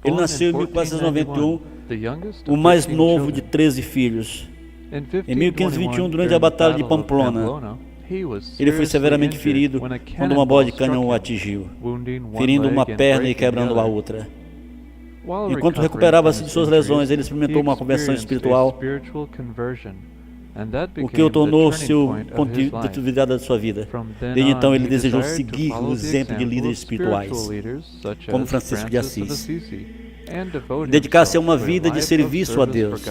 Ele nasceu em 1491, o mais novo de 13 filhos. Em 1521, durante a Batalha de Pamplona, ele foi severamente ferido quando uma bola de canhão o atingiu, ferindo uma perna e quebrando a outra. Enquanto recuperava-se de suas lesões, ele experimentou uma conversão espiritual, o que o tornou seu ponto de virada da sua vida. Desde então, ele desejou seguir o exemplo de líderes espirituais, como Francisco de Assis, e dedicar-se a uma vida de serviço a Deus.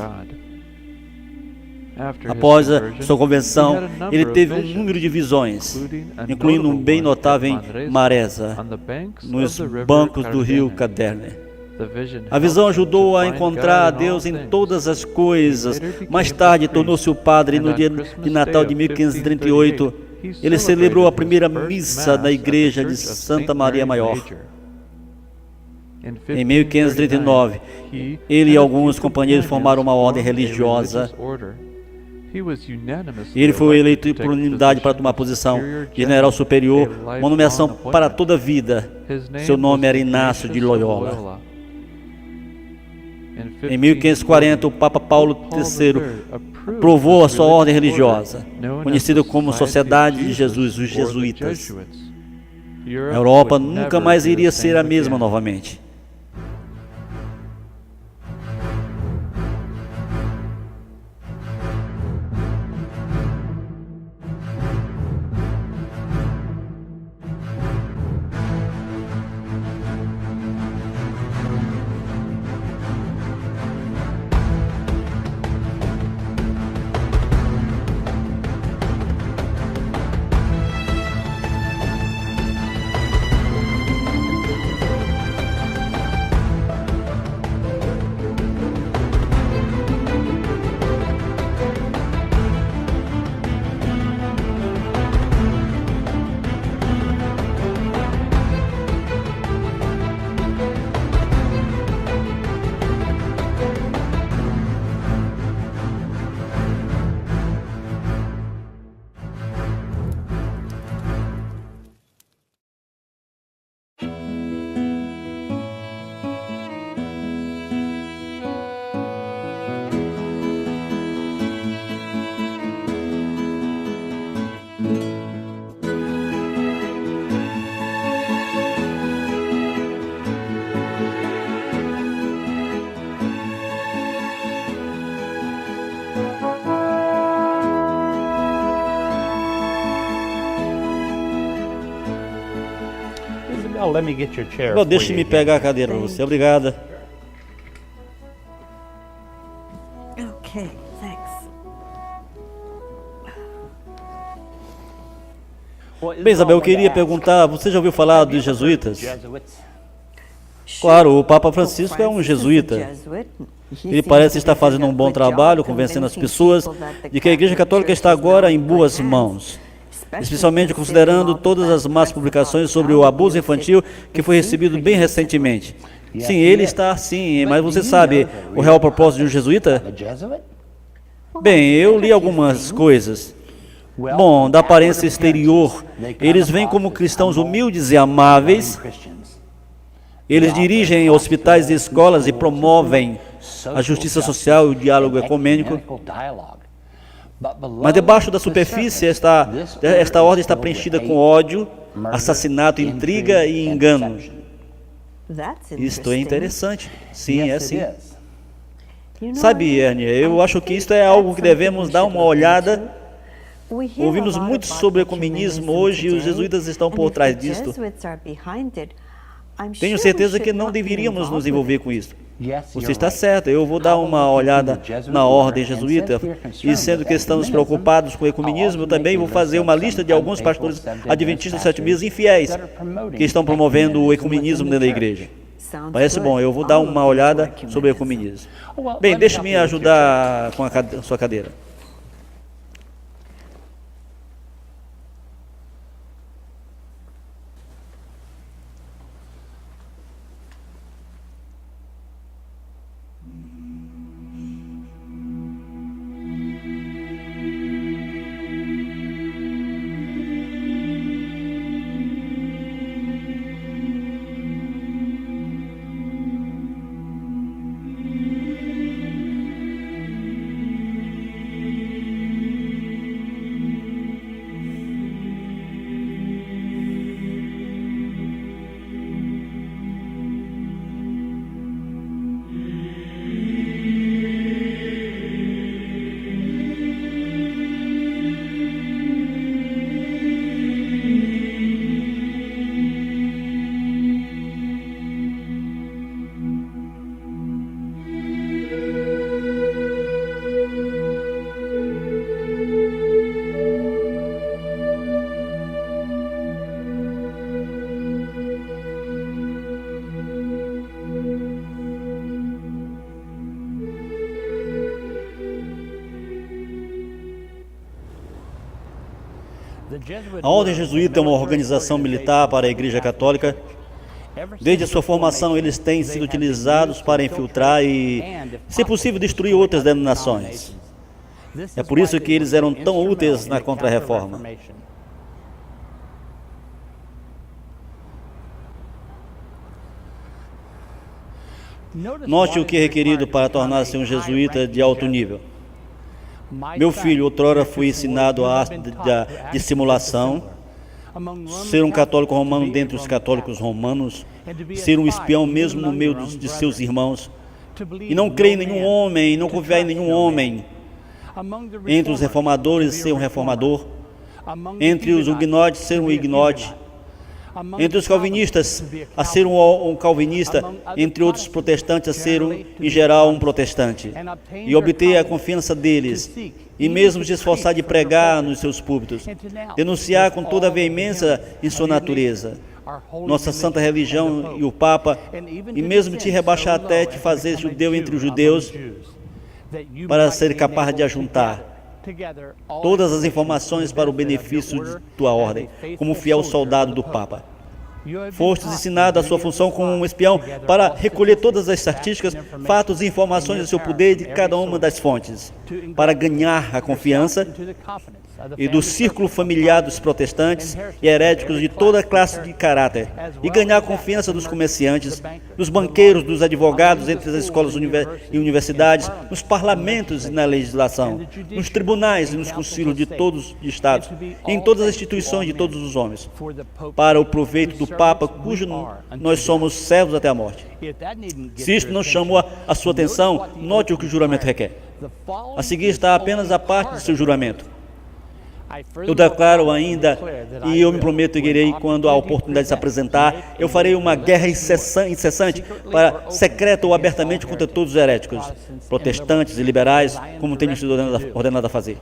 Após a sua conversão, ele teve um número de visões, incluindo um bem notável em Maresa, nos bancos do rio Caderne. A visão ajudou a encontrar a Deus em todas as coisas. Mais tarde, tornou-se o padre e no dia de Natal de 1538, ele celebrou a primeira missa da igreja de Santa Maria Maior. Em 1539, ele e alguns companheiros formaram uma ordem religiosa. Ele foi eleito por unanimidade para tomar a posição de general superior, uma nomeação para toda a vida. Seu nome era Inácio de Loyola. Em 1540, o Papa Paulo III aprovou a sua ordem religiosa, conhecida como Sociedade de Jesus, os Jesuítas. A Europa nunca mais iria ser a mesma novamente. Let me get your chair. Bom, deixe-me pegar a cadeira para você. Obrigada. Okay, thanks. Bem, Isabel, eu queria perguntar, você já ouviu falar dos jesuítas? Claro, o Papa Francisco é um jesuíta. Ele parece estar fazendo um bom trabalho, convencendo as pessoas de que a Igreja Católica está agora em boas mãos, especialmente considerando todas as más publicações sobre o abuso infantil que foi recebido bem recentemente. Sim, ele está sim, mas você sabe o real propósito de um jesuíta? Bem, eu li algumas coisas. Bom, da aparência exterior, eles vêm como cristãos humildes e amáveis. Eles dirigem hospitais e escolas e promovem a justiça social e o diálogo ecumênico. Mas debaixo da superfície, esta ordem está preenchida com ódio, assassinato, intriga e engano. Isto é interessante. Sim, é sim. Sabe, Ernie, eu acho que isto é algo que devemos dar uma olhada. Ouvimos muito sobre o ecumenismo hoje e os jesuítas estão por trás disto. Tenho certeza que não deveríamos nos envolver com isso. Você está certo, eu vou dar uma olhada na ordem jesuíta, e sendo que estamos preocupados com o ecumenismo, eu também vou fazer uma lista de alguns pastores adventistas sétimo dia infiéis que estão promovendo o ecumenismo dentro da igreja. Parece bom, eu vou dar uma olhada sobre o ecumenismo. Bem, deixe-me ajudar com a sua cadeira. A Ordem Jesuíta é uma organização militar para a Igreja Católica. Desde a sua formação, eles têm sido utilizados para infiltrar e, se possível, destruir outras denominações. É por isso que eles eram tão úteis na Contra-Reforma. Note o que é requerido para tornar-se um jesuíta de alto nível. Meu filho, outrora fui ensinado a arte da dissimulação, ser um católico romano dentre os católicos romanos, ser um espião mesmo no meio de seus irmãos, e não crer em nenhum homem, e não confiar em nenhum homem. Entre os reformadores, ser um reformador. Entre os huguenotes, ser um huguenote. Entre os calvinistas, a ser um calvinista. Entre outros protestantes, a ser, em geral, um protestante. E obter a confiança deles. E mesmo se esforçar de pregar nos seus púlpitos. Denunciar com toda a veemência em sua natureza nossa santa religião e o Papa. E mesmo te rebaixar até te fazer judeu entre os judeus, para ser capaz de ajuntar todas as informações para o benefício de tua ordem, como fiel soldado do Papa. Fostes ensinado a sua função como um espião para recolher todas as estatísticas, fatos e informações do seu poder de cada uma das fontes, para ganhar a confiança e do círculo familiar dos protestantes e heréticos de toda classe de caráter, e ganhar a confiança dos comerciantes, dos banqueiros, dos advogados entre as escolas e universidades, nos parlamentos e na legislação, nos tribunais e nos concílios de todos os estados, e em todas as instituições de todos os homens, para o proveito do Papa, cujo nós somos servos até a morte. Se isto não chamou a sua atenção, note o que o juramento requer. A seguir está apenas a parte do seu juramento. Eu declaro ainda, e eu me prometo que irei, quando a oportunidade se apresentar, eu farei uma guerra incessante, secreta ou abertamente, contra todos os heréticos, protestantes e liberais, como tenho sido ordenado a fazer,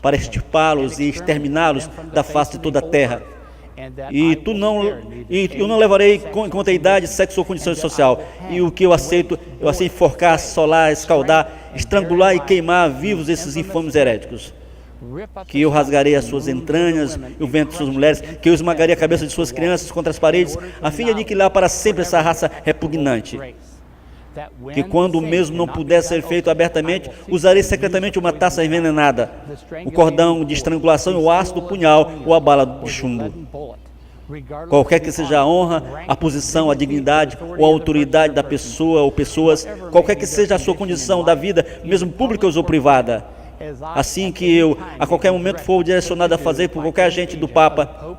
para extirpá-los e exterminá-los da face de toda a terra. E eu não levarei em conta a idade, sexo ou condição social. E o que eu aceito enforcar, assolar, escaldar, estrangular e queimar vivos esses infames heréticos. Que eu rasgarei as suas entranhas e o ventre de suas mulheres, que eu esmagarei a cabeça de suas crianças contra as paredes, a fim de aniquilar para sempre essa raça repugnante. Que quando o mesmo não puder ser feito abertamente, usarei secretamente uma taça envenenada, o cordão de estrangulação e o aço do punhal ou a bala de chumbo. Qualquer que seja a honra, a posição, a dignidade ou a autoridade da pessoa ou pessoas, qualquer que seja a sua condição da vida, mesmo pública ou privada, assim que eu, a qualquer momento, for direcionado a fazer por qualquer agente do Papa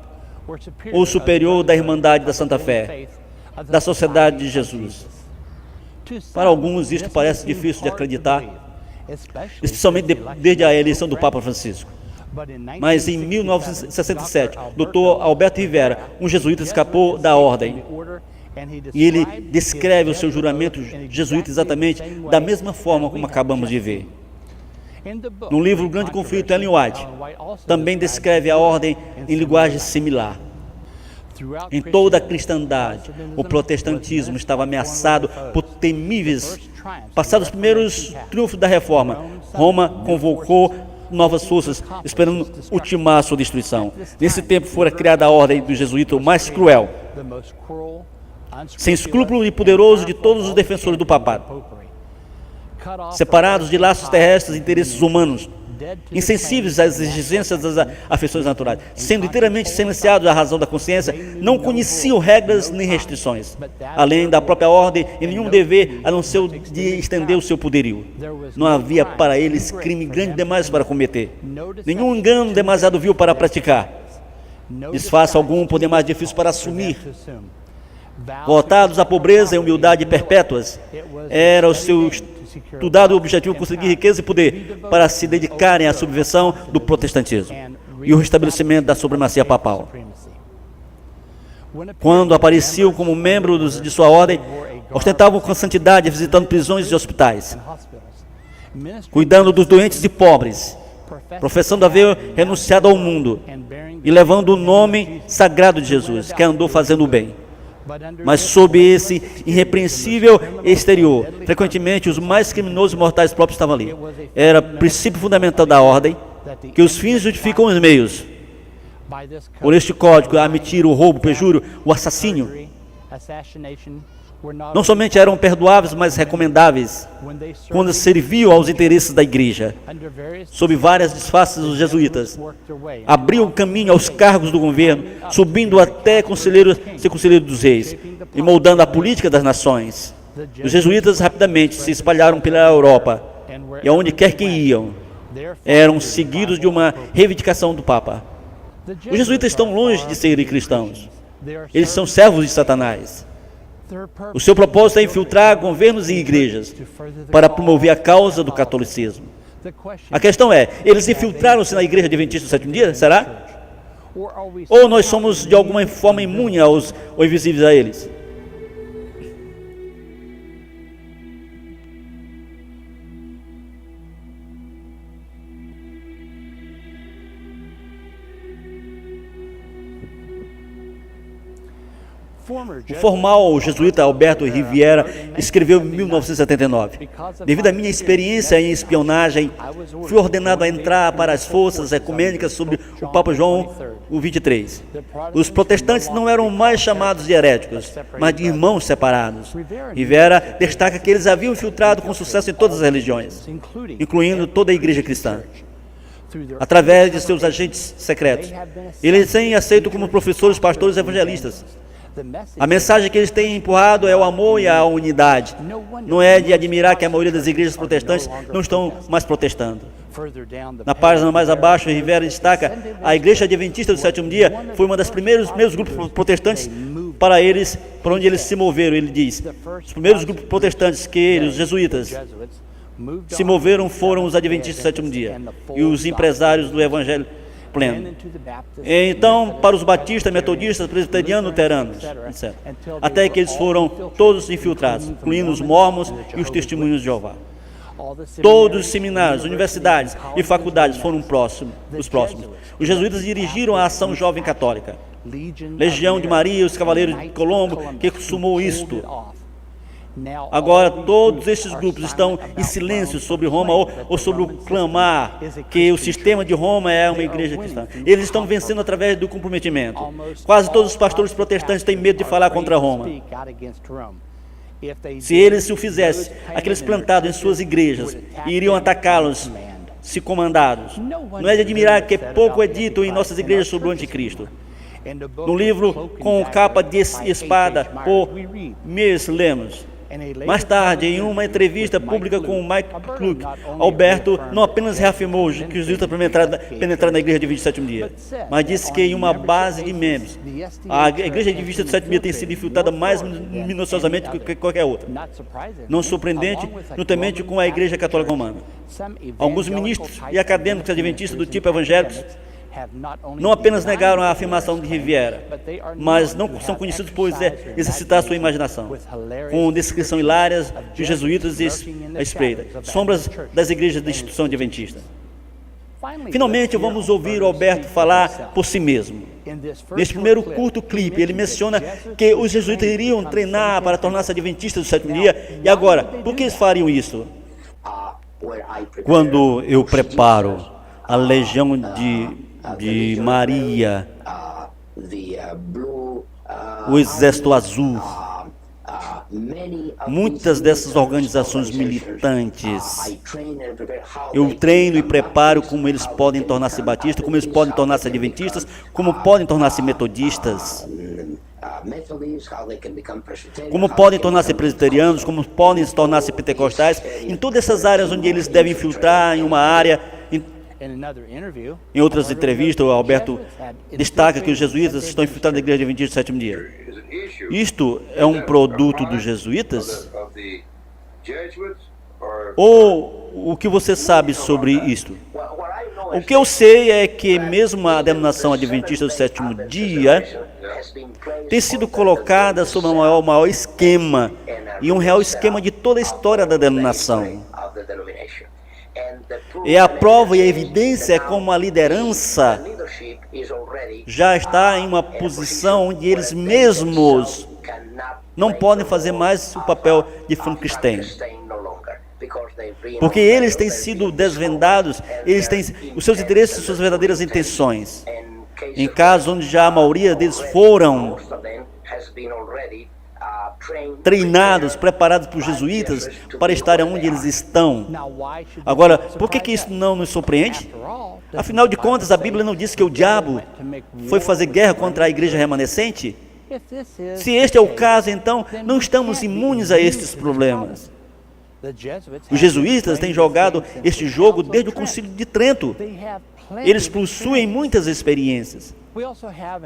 ou superior da Irmandade da Santa Fé, da Sociedade de Jesus. Para alguns isto parece difícil de acreditar, especialmente desde a eleição do Papa Francisco. Mas em 1967, Dr. Alberto Rivera, um jesuíta, escapou da ordem. E ele descreve o seu juramento jesuíta exatamente da mesma forma como acabamos de ver. No livro O Grande Conflito, Ellen White também descreve a ordem em linguagem similar. Em toda a cristandade, o protestantismo estava ameaçado por temíveis. Passados os primeiros triunfos da Reforma, Roma convocou novas forças, esperando ultimar a sua destruição. Nesse tempo fora criada a ordem do jesuíta, o mais cruel, sem escrúpulo e poderoso de todos os defensores do papado, separados de laços terrestres e interesses humanos, insensíveis às exigências das afeições naturais, sendo inteiramente silenciados à razão da consciência, não conheciam regras nem restrições, além da própria ordem e nenhum dever a não ser o de estender o seu poderio. Não havia para eles crime grande demais para cometer, nenhum engano demasiado vil para praticar, disfarce algum por demais difícil para assumir. Voltados à pobreza e humildade perpétuas, era o seu estudado objetivo conseguir riqueza e poder para se dedicarem à subversão do protestantismo e o restabelecimento da supremacia papal. Quando apareciam como membros de sua ordem, ostentavam com santidade visitando prisões e hospitais, cuidando dos doentes e pobres, professando haver renunciado ao mundo e levando o nome sagrado de Jesus, que andou fazendo o bem. Mas sob esse irrepreensível exterior, frequentemente os mais criminosos e mortais próprios estavam ali. Era princípio fundamental da ordem que os fins justificam os meios. Por este código, a mentir, o roubo, o perjúrio, o assassínio, não somente eram perdoáveis, mas recomendáveis quando serviam aos interesses da igreja. Sob várias disfarces, os jesuítas abriam caminho aos cargos do governo, subindo até ser conselheiro dos reis e moldando a política das nações. Os jesuítas rapidamente se espalharam pela Europa e aonde quer que iam, eram seguidos de uma reivindicação do Papa. Os jesuítas estão longe de serem cristãos. Eles são servos de Satanás. O seu propósito é infiltrar governos e igrejas para promover a causa do catolicismo. A questão é, eles infiltraram-se na igreja adventista do sétimo dia? Será? Ou nós somos de alguma forma imunes ou invisíveis a eles? O formal jesuíta Alberto Riviera escreveu em 1979: devido à minha experiência em espionagem, fui ordenado a entrar para as forças ecumênicas sobre o Papa João XXIII. Os protestantes não eram mais chamados de heréticos, mas de irmãos separados. Riviera destaca que eles haviam infiltrado com sucesso em todas as religiões, incluindo toda a igreja cristã. Através de seus agentes secretos, eles têm aceito como professores, pastores e evangelistas. A mensagem que eles têm empurrado é o amor e a unidade. Não é de admirar que a maioria das igrejas protestantes não estão mais protestando. Na página mais abaixo, Rivera destaca: a igreja adventista do sétimo dia foi uma das primeiros grupos protestantes para onde eles se moveram. Ele diz: os primeiros grupos protestantes que eles, os jesuítas, se moveram foram os adventistas do sétimo dia e os empresários do evangelho pleno. Então, para os batistas, metodistas, presbiterianos, luteranos, etc. Até que eles foram todos infiltrados, incluindo os mormons e os testemunhos de Jeová. Todos os seminários, universidades e faculdades foram os próximos. Os jesuítas dirigiram a ação jovem católica. Legião de Maria, os Cavaleiros de Colombo, que consumou isto. Agora todos estes grupos estão em silêncio sobre Roma ou sobre o clamar que o sistema de Roma é uma igreja cristã. Eles estão vencendo através do comprometimento. Quase todos os pastores protestantes têm medo de falar contra Roma. Se eles o fizessem, aqueles plantados em suas igrejas iriam atacá-los se comandados. Não é de admirar que pouco é dito em nossas igrejas sobre o anticristo. No livro Com Capa de Espada, por Mirs Lemos. Mais tarde, em uma entrevista pública com Mike Cluck, Alberto não apenas reafirmou que os jesuítas penetraram na igreja adventista do sétimo dia, mas disse que em uma base de membros, a igreja adventista do sétimo dia tem sido infiltrada mais minuciosamente que qualquer outra. Não surpreendente, juntamente com a igreja católica romana. Alguns ministros e acadêmicos adventistas do tipo evangélicos não apenas negaram a afirmação de Riviera, mas não são conhecidos por exercitar sua imaginação, com descrição hilárias de jesuítas e a espreita, sombras das igrejas da instituição adventista. Finalmente, vamos ouvir o Alberto falar por si mesmo. Neste primeiro curto clipe, ele menciona que os jesuítas iriam treinar para tornar-se adventistas do sétimo dia. E agora, por que eles fariam isso? Quando eu preparo a legião de Maria, o Exército Azul, muitas dessas organizações militantes, eu treino e preparo como eles podem tornar-se batistas, como eles podem tornar-se adventistas, como podem tornar-se metodistas, como podem tornar-se presbiterianos, como podem tornar-se pentecostais, em todas essas áreas onde eles devem infiltrar em uma área. Em outras entrevistas, o Alberto destaca que os jesuítas estão infiltrados na igreja adventista do sétimo dia. Isto é um produto dos jesuítas? Ou o que você sabe sobre isto? O que eu sei é que mesmo a denominação adventista do sétimo dia tem sido colocada sob um maior esquema, e um real esquema de toda a história da denominação. E a prova e a evidência é como a liderança já está em uma posição onde eles mesmos não podem fazer mais o papel de Frankenstein. Porque eles têm sido desvendados, eles têm os seus interesses e suas verdadeiras intenções. em casos onde já a maioria deles foram treinados, preparados por jesuítas para estarem onde eles estão. Agora, por que isso não nos surpreende? Afinal de contas, a Bíblia não diz que o diabo foi fazer guerra contra a igreja remanescente? Se este é o caso, então não estamos imunes a estes problemas. Os jesuítas têm jogado este jogo desde o Concílio de Trento. Eles possuem muitas experiências.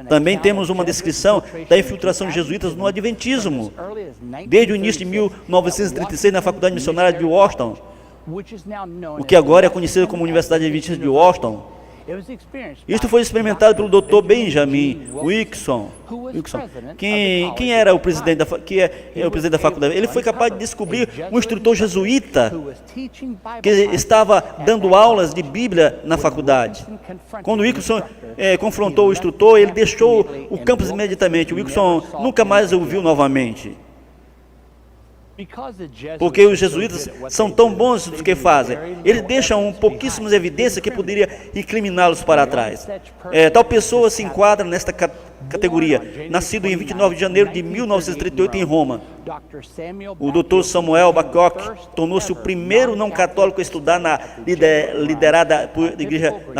Também temos uma descrição da infiltração de jesuítas no Adventismo, desde o início de 1936 na Faculdade Missionária de Washington, o que agora é conhecido como Universidade Adventista de Washington. Isto foi experimentado pelo Dr. Benjamin Wilkinson. Quem era o presidente o presidente da faculdade? Ele foi capaz de descobrir um instrutor jesuíta que estava dando aulas de Bíblia na faculdade. Quando Wilkinson confrontou o instrutor, ele deixou o campus imediatamente. Wilkinson nunca mais o viu novamente. Porque os jesuítas são tão bons no que fazem. Eles deixam pouquíssimas evidências que poderia incriminá-los para trás. Tal pessoa se enquadra nesta categoria. Nascido em 29 de janeiro de 1938 em Roma, o Dr. Samuel Babcock tornou-se o primeiro não católico a estudar na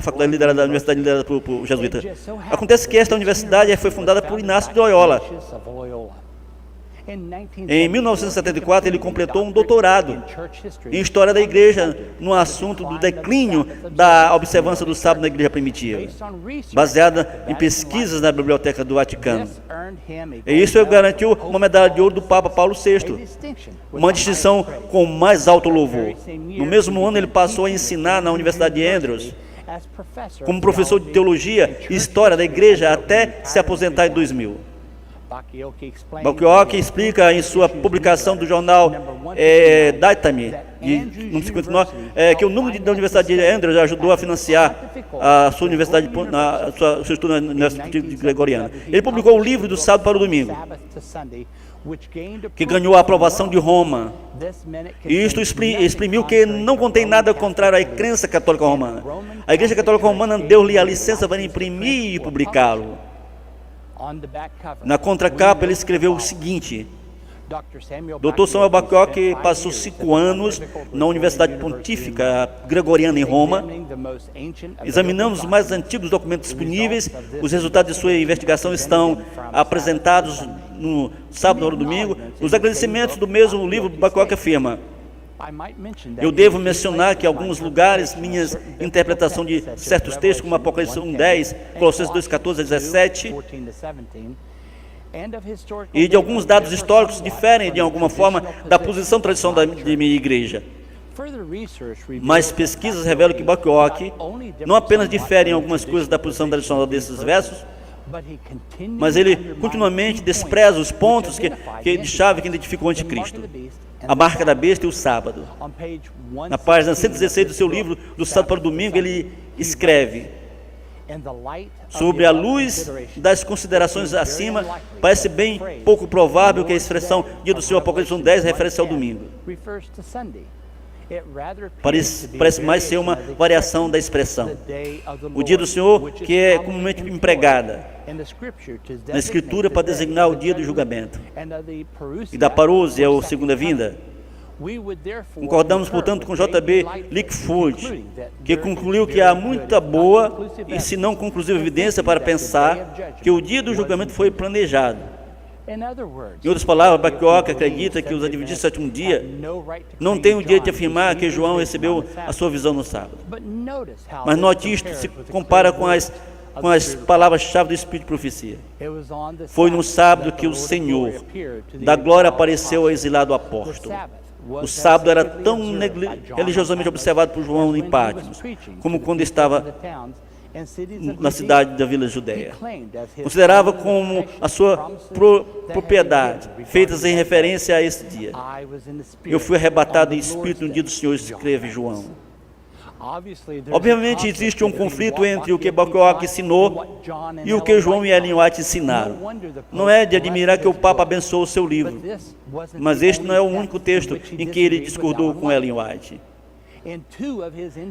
faculdade liderada da universidade liderada por jesuítas. Acontece que esta universidade foi fundada por Inácio de Loyola. Em 1974, ele completou um doutorado em História da Igreja no assunto do declínio da observância do sábado na Igreja primitiva, baseada em pesquisas na Biblioteca do Vaticano. E isso garantiu uma medalha de ouro do Papa Paulo VI, uma distinção com mais alto louvor. No mesmo ano, ele passou a ensinar na Universidade de Andrews, como professor de Teologia e História da Igreja, até se aposentar em 2000. Babcock explica em sua publicação do jornal Daytime, número 59, que o número da Universidade de Andrews ajudou a financiar a sua universidade, seu estudo na Universidade Gregoriana. Ele publicou o livro do sábado para o domingo, que ganhou a aprovação de Roma. E isto exprimiu que não contém nada contrário à crença católica romana. A Igreja Católica Romana deu-lhe a licença para imprimir e publicá-lo. Na contracapa, ele escreveu o seguinte: Dr. Samuel Babcock passou 5 anos na Universidade Pontífica Gregoriana em Roma. Examinamos os mais antigos documentos disponíveis. Os resultados de sua investigação estão apresentados no sábado ou no domingo. Os agradecimentos do mesmo livro, Babcock afirma: eu devo mencionar que em alguns lugares, minha interpretação de certos textos, como Apocalipse 1:10, Colossenses 2:14-17, e de alguns dados históricos diferem de alguma forma da posição tradicional de minha igreja. Mas pesquisas revelam que Babcock não apenas difere em algumas coisas da posição tradicional desses versos, mas ele continuamente despreza os pontos de chave que identificam o anticristo, a marca da besta e o sábado. Na página 116 do seu livro, do sábado para o domingo, ele escreve: sobre a luz das considerações acima, parece bem pouco provável que a expressão dia do Senhor, Apocalipse 1:10, referência ao domingo. Parece mais ser uma variação da expressão. O dia do Senhor, que é comumente empregada na Escritura para designar o dia do julgamento. E da parousia, ou segunda vinda. Concordamos, portanto, com J.B. Lickford, que concluiu que há muita boa e, se não conclusiva, evidência para pensar que o dia do julgamento foi planejado. Em outras palavras, Babcock acredita que os adventistas do sétimo dia não têm o direito de afirmar que João recebeu a sua visão no sábado. Mas note isto, se compara com as palavras-chave do Espírito de Profecia. Foi no sábado que o Senhor da glória apareceu ao exilado apóstolo. O sábado era tão religiosamente observado por João em Patmos, como quando estava na cidade da Vila Judeia. Considerava como a sua propriedade, feitas em referência a esse dia. Eu fui arrebatado em espírito no dia do Senhor, escreve João. Obviamente existe um conflito entre o que Babcock ensinou e o que João e Ellen White ensinaram. Não é de admirar que o Papa abençoou o seu livro, mas este não é o único texto em que ele discordou com Ellen White.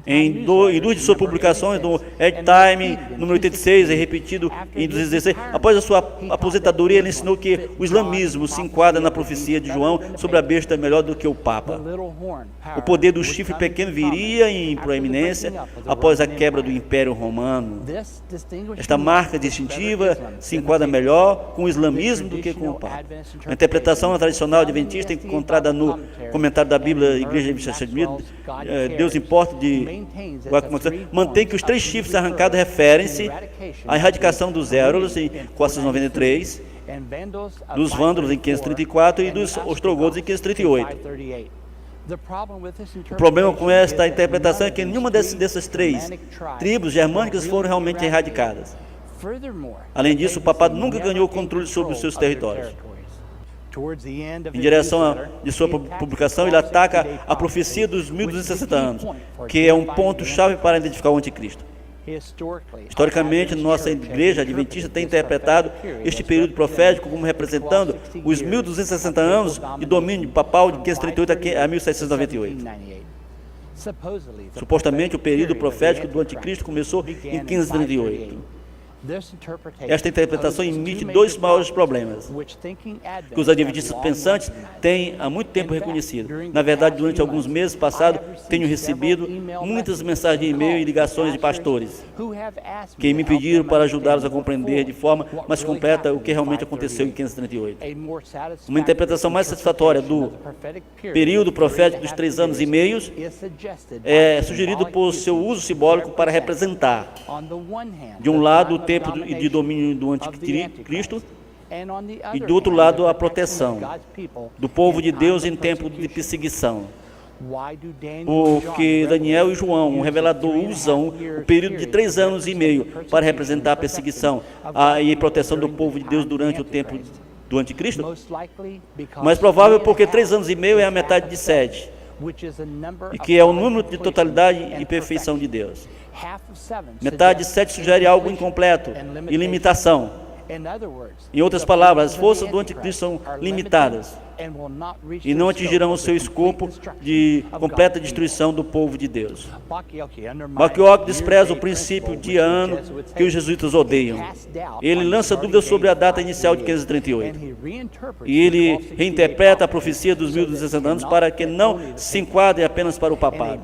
Em duas de suas publicações, no Edge Time, número 86, e repetido em 2016, após a sua aposentadoria, ele ensinou que o islamismo se enquadra na profecia de João sobre a besta melhor do que o Papa. O poder do chifre pequeno viria em proeminência após a quebra do Império Romano. Esta marca distintiva se enquadra melhor com o islamismo do que com o Papa. A interpretação tradicional adventista encontrada no comentário da Bíblia, Igreja de Deus importa de mantém que os 3 chifres arrancados referem-se à erradicação dos Érolos em 493, dos Vândalos em 534 e dos Ostrogodos em 538. O problema com esta interpretação é que nenhuma dessas 3 tribos germânicas foram realmente erradicadas. Além disso, o papado nunca ganhou controle sobre os seus territórios. Em direção de sua publicação, ele ataca a profecia dos 1260 anos, que é um ponto-chave para identificar o anticristo. Historicamente, nossa igreja adventista tem interpretado este período profético como representando os 1260 anos de domínio papal de 538 a 1798. Supostamente, o período profético do anticristo começou em 1538. Esta interpretação emite 2 maiores problemas que os adventistas pensantes têm há muito tempo reconhecido. Na verdade, durante alguns meses passados, tenho recebido muitas mensagens de e-mail e ligações de pastores que me pediram para ajudá-los a compreender de forma mais completa o que realmente aconteceu em 538. Uma interpretação mais satisfatória do período profético dos 3 anos e meio é sugerido por seu uso simbólico para representar, de um lado, o tempo de domínio do anticristo e do outro lado a proteção do povo de Deus em tempo de perseguição. Porque Daniel e João, um revelador, usam o período de 3 anos e meio para representar a perseguição e proteção do povo de Deus durante o tempo do anticristo? Mais provável porque 3 anos e meio é a metade de 7, e que é o número de totalidade e perfeição de Deus. Metade de 7 sugere algo incompleto e limitação. Em outras palavras, as forças do anticristo são limitadas e não atingirão o seu escopo de completa destruição do povo de Deus. Bach-York despreza o princípio de ano que os jesuítas odeiam. Ele lança dúvidas sobre a data inicial de 538. E ele reinterpreta a profecia dos 1260 anos para que não se enquadre apenas para o papado.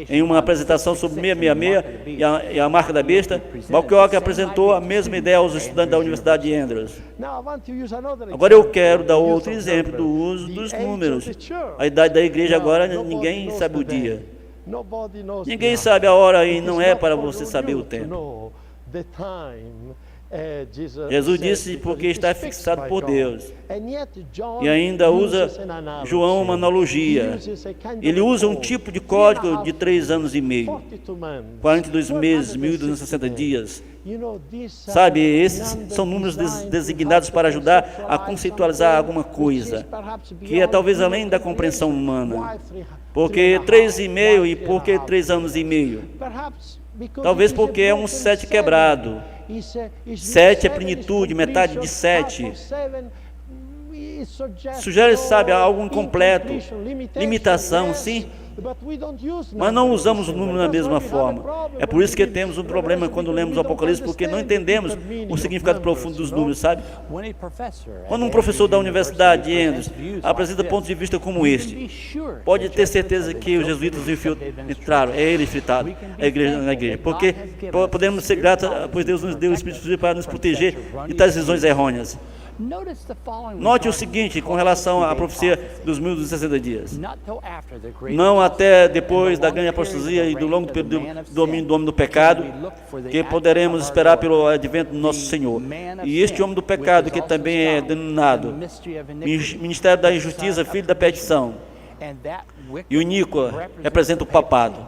Em uma apresentação sobre 666 e a marca da besta, Bach-York apresentou a mesma ideia aos estudantes da Universidade de Andrews. Agora eu quero dar outro exemplo do uso dos números. A idade da igreja agora, ninguém sabe o dia. Ninguém sabe a hora e não é para você saber o tempo. Jesus disse porque está fixado por Deus. E ainda usa João uma analogia. Ele usa um tipo de código de 3 anos e meio, 42 meses, 1260 dias. Sabe, esses são números designados para ajudar a conceitualizar alguma coisa, que é talvez além da compreensão humana. Porque 3,5 e por que 3 anos e meio? Talvez porque é um 7 quebrado. 7 é plenitude, metade de 7. Sugere, sabe, algo incompleto. Limitação, sim. Mas não usamos o número da mesma forma. É por isso que temos um problema quando lemos o Apocalipse, porque não entendemos o significado profundo dos números, sabe? Quando um professor da Universidade de Andrews apresenta pontos de vista como este, pode ter certeza que os jesuítas entraram, é ele infiltrado na igreja, porque podemos ser gratos, pois Deus nos deu o Espírito Santo para nos proteger de tais visões errôneas. Note o seguinte com relação à profecia dos 1260 dias. Não até depois da grande apostasia e do longo período do domínio do homem do pecado, que poderemos esperar pelo advento do nosso Senhor. E este homem do pecado, que também é denominado Ministério da Injustiça, filho da perdição, e o Iníqua representa o papado,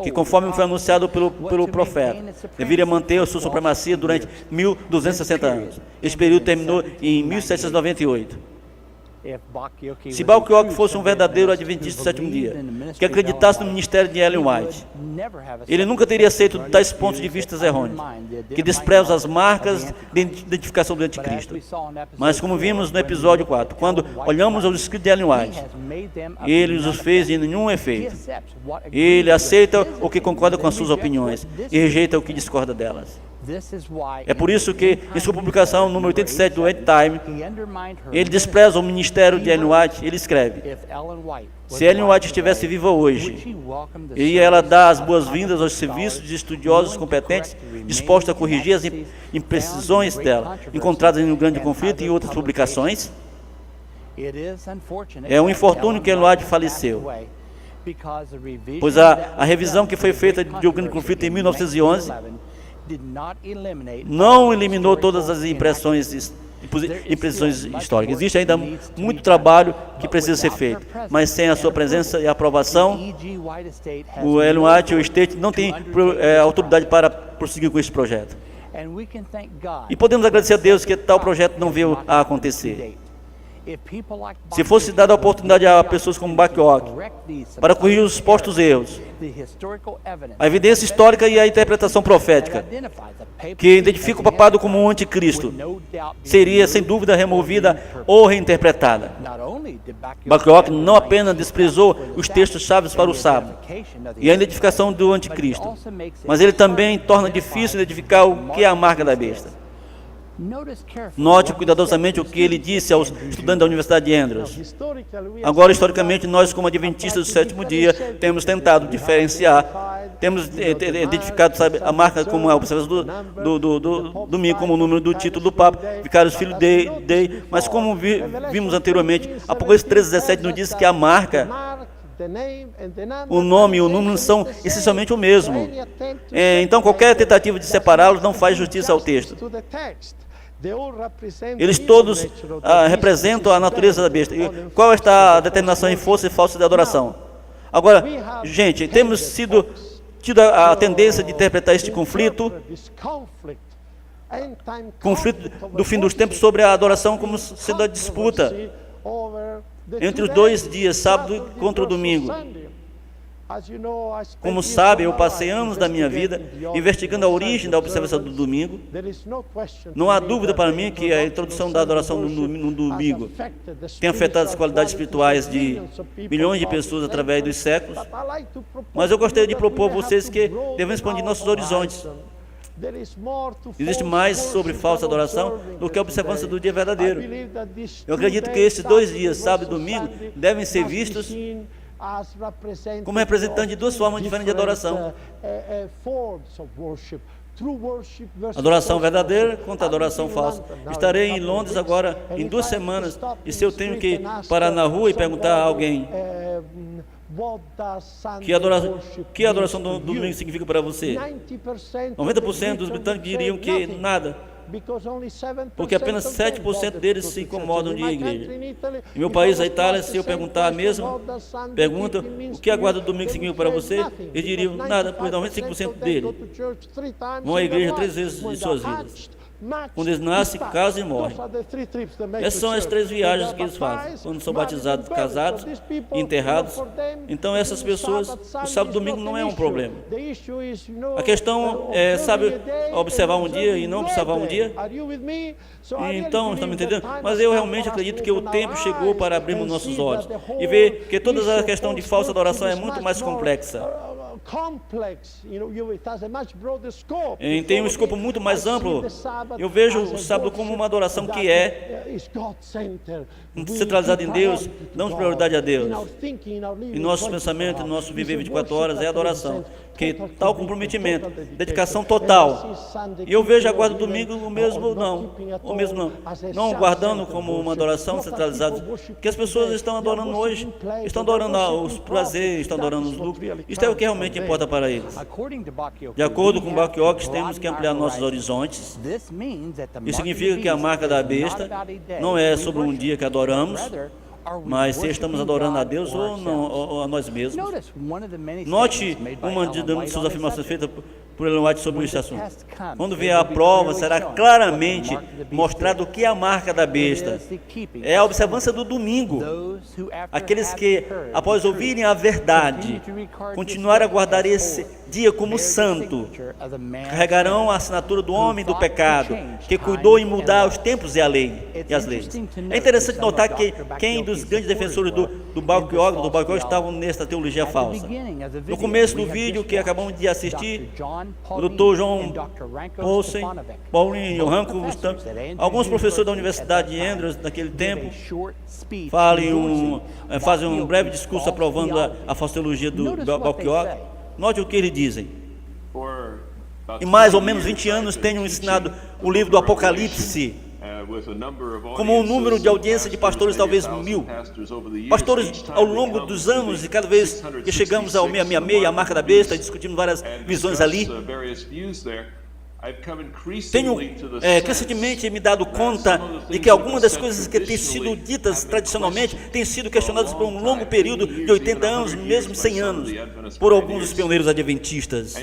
que conforme foi anunciado pelo profeta, deveria manter a sua supremacia durante 1260 anos. Este período terminou em 1798. Se Bach-York fosse um verdadeiro adventista do sétimo dia, que acreditasse no ministério de Ellen White, ele nunca teria aceito tais pontos de vista errôneos, que desprezam as marcas de identificação do anticristo. Mas como vimos no episódio 4, quando olhamos aos escritos de Ellen White, ele os fez de nenhum efeito. Ele aceita o que concorda com as suas opiniões e rejeita o que discorda delas. É por isso que, em sua publicação número 87 do End Time, ele despreza o ministério de Ellen White. Ele escreve: se Ellen White estivesse viva hoje, iria ela dar as boas-vindas aos serviços de estudiosos competentes, dispostos a corrigir as imprecisões dela, encontradas em Um Grande Conflito e outras publicações? É um infortúnio que Ellen White faleceu, pois a revisão que foi feita de Um Grande Conflito em 1911 não eliminou todas as impressões históricas. Existe ainda muito trabalho que precisa ser feito, mas sem a sua presença e aprovação, o Ellen White e o State não têm autoridade para prosseguir com esse projeto. E podemos agradecer a Deus que tal projeto não veio a acontecer. Se fosse dada a oportunidade a pessoas como Bach-York para corrigir os postos erros, a evidência histórica e a interpretação profética, que identifica o papado como um anticristo, seria sem dúvida removida ou reinterpretada. Bach-York não apenas desprezou os textos chaves para o sábado e a identificação do anticristo, mas ele também torna difícil identificar o que é a marca da besta. Note cuidadosamente o que ele disse aos estudantes da Universidade de Andrews. Agora, historicamente, nós, como adventistas do sétimo dia, temos tentado diferenciar, temos identificado, sabe, a marca como a observação do domingo, como o número do título do Papa, Vicários Filho Dei, mas como vimos anteriormente, Apocalipse 13:17 nos diz que a marca, o nome e o número são essencialmente o mesmo. Então, qualquer tentativa de separá-los não faz justiça ao texto. Eles todos representam a natureza da besta. E qual está a determinação em força e falsa de adoração? Agora, gente, temos tido a tendência de interpretar este conflito do fim dos tempos sobre a adoração como sendo a disputa entre os 2 dias, sábado contra o domingo. Como sabe, eu passei anos da minha vida investigando a origem da observação do domingo. Não há dúvida para mim que a introdução da adoração no domingo tem afetado as qualidades espirituais de milhões de pessoas através dos séculos. Mas eu gostaria de propor a vocês que devemos expandir nossos horizontes. Existe mais sobre falsa adoração do que a observância do dia verdadeiro. Eu acredito que esses 2 dias, sábado e domingo, devem ser vistos como representantes de 2 formas diferentes de adoração: adoração verdadeira contra adoração falsa. Estarei em Londres agora em 2 semanas, e se eu tenho que parar na rua e perguntar a alguém que a adoração do domingo significa para você, 90% dos britânicos diriam que nada, porque apenas 7% deles se incomodam de ir à igreja. Em meu país, a Itália, se eu perguntar a mesma pergunta, o que a guarda do domingo significa para você, eles diriam nada, pois 95% deles vão à igreja 3 vezes em suas vidas. Quando eles nascem, casam e morrem. Essas são as 3 viagens que eles fazem. Quando são batizados, casados e enterrados. Então, essas pessoas, o sábado e domingo não é um problema. A questão é, sabe, observar um dia e não observar um dia. Então, estão me entendendo? Mas eu realmente acredito que o tempo chegou para abrirmos nossos olhos e ver que toda a questão de falsa adoração é muito mais complexa. Tem um escopo muito mais amplo. Eu vejo o sábado como uma adoração que é centralizada em Deus, damos prioridade a Deus. E nossos pensamentos, nosso viver 24 horas é adoração. Que tal comprometimento, dedicação total. E eu vejo a guarda do domingo o mesmo não guardando como uma adoração centralizada, que as pessoas estão adorando hoje, estão adorando os prazeres, estão adorando os lucros. Isto é o que realmente importa para eles. De acordo com Bach-York, temos que ampliar nossos horizontes. Isso significa que a marca da besta não é sobre um dia que adoramos, mas se estamos adorando a Deus ou não, ou a nós mesmos. Note uma de suas afirmações feitas por Ellen White sobre este assunto. Quando vier a prova, será claramente mostrado o que é a marca da besta. É a observância do domingo. Aqueles que, após ouvirem a verdade, continuarem a guardar esse dia como santo, carregarão a assinatura do homem do pecado, que cuidou em mudar os tempos e a lei e as leis. É interessante notar que quem dos grandes defensores do Balquiog estavam nesta teologia falsa. No começo do vídeo que acabamos de assistir, o Dr. John Paulsen, Paulinho e o Ranco, alguns professores da Universidade de Andrews naquele tempo, fazem um breve discurso aprovando a falsa teologia do Balquiog. Note o que eles dizem. Em mais ou menos 20 anos tenho ensinado o livro do Apocalipse, como um número de audiência de pastores, talvez 1000. Pastores ao longo dos anos, e cada vez que chegamos ao 666, a marca da besta, discutimos várias visões ali, tenho crescentemente me dado conta de que algumas das coisas que têm sido ditas tradicionalmente têm sido questionadas por um longo período de 80 anos, mesmo 100 anos, por alguns dos pioneiros adventistas.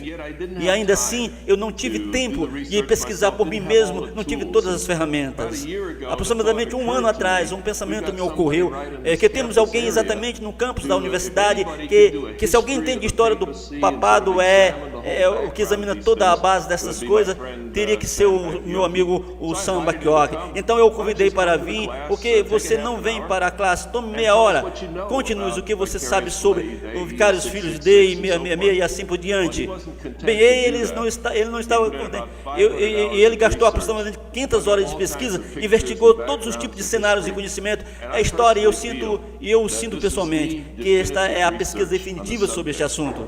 E ainda assim, eu não tive tempo de pesquisar por mim mesmo, não tive todas as ferramentas. Aproximadamente um ano atrás, um pensamento me ocorreu, que temos alguém exatamente no campus da universidade, que se alguém entende história do papado, o que examina toda a base dessas coisas, teria que ser o meu amigo, o Sam Balquiog. Então eu o convidei para vir, porque você não vem para a classe, tome meia hora, conte-nos o que você sabe sobre o Vicários Filhos de 666 e assim por diante. Bem, ele não estava contente. Ele gastou aproximadamente 500 horas de pesquisa, investigou todos os tipos de cenários e conhecimento, a história, e eu sinto pessoalmente que esta é a pesquisa definitiva sobre este assunto.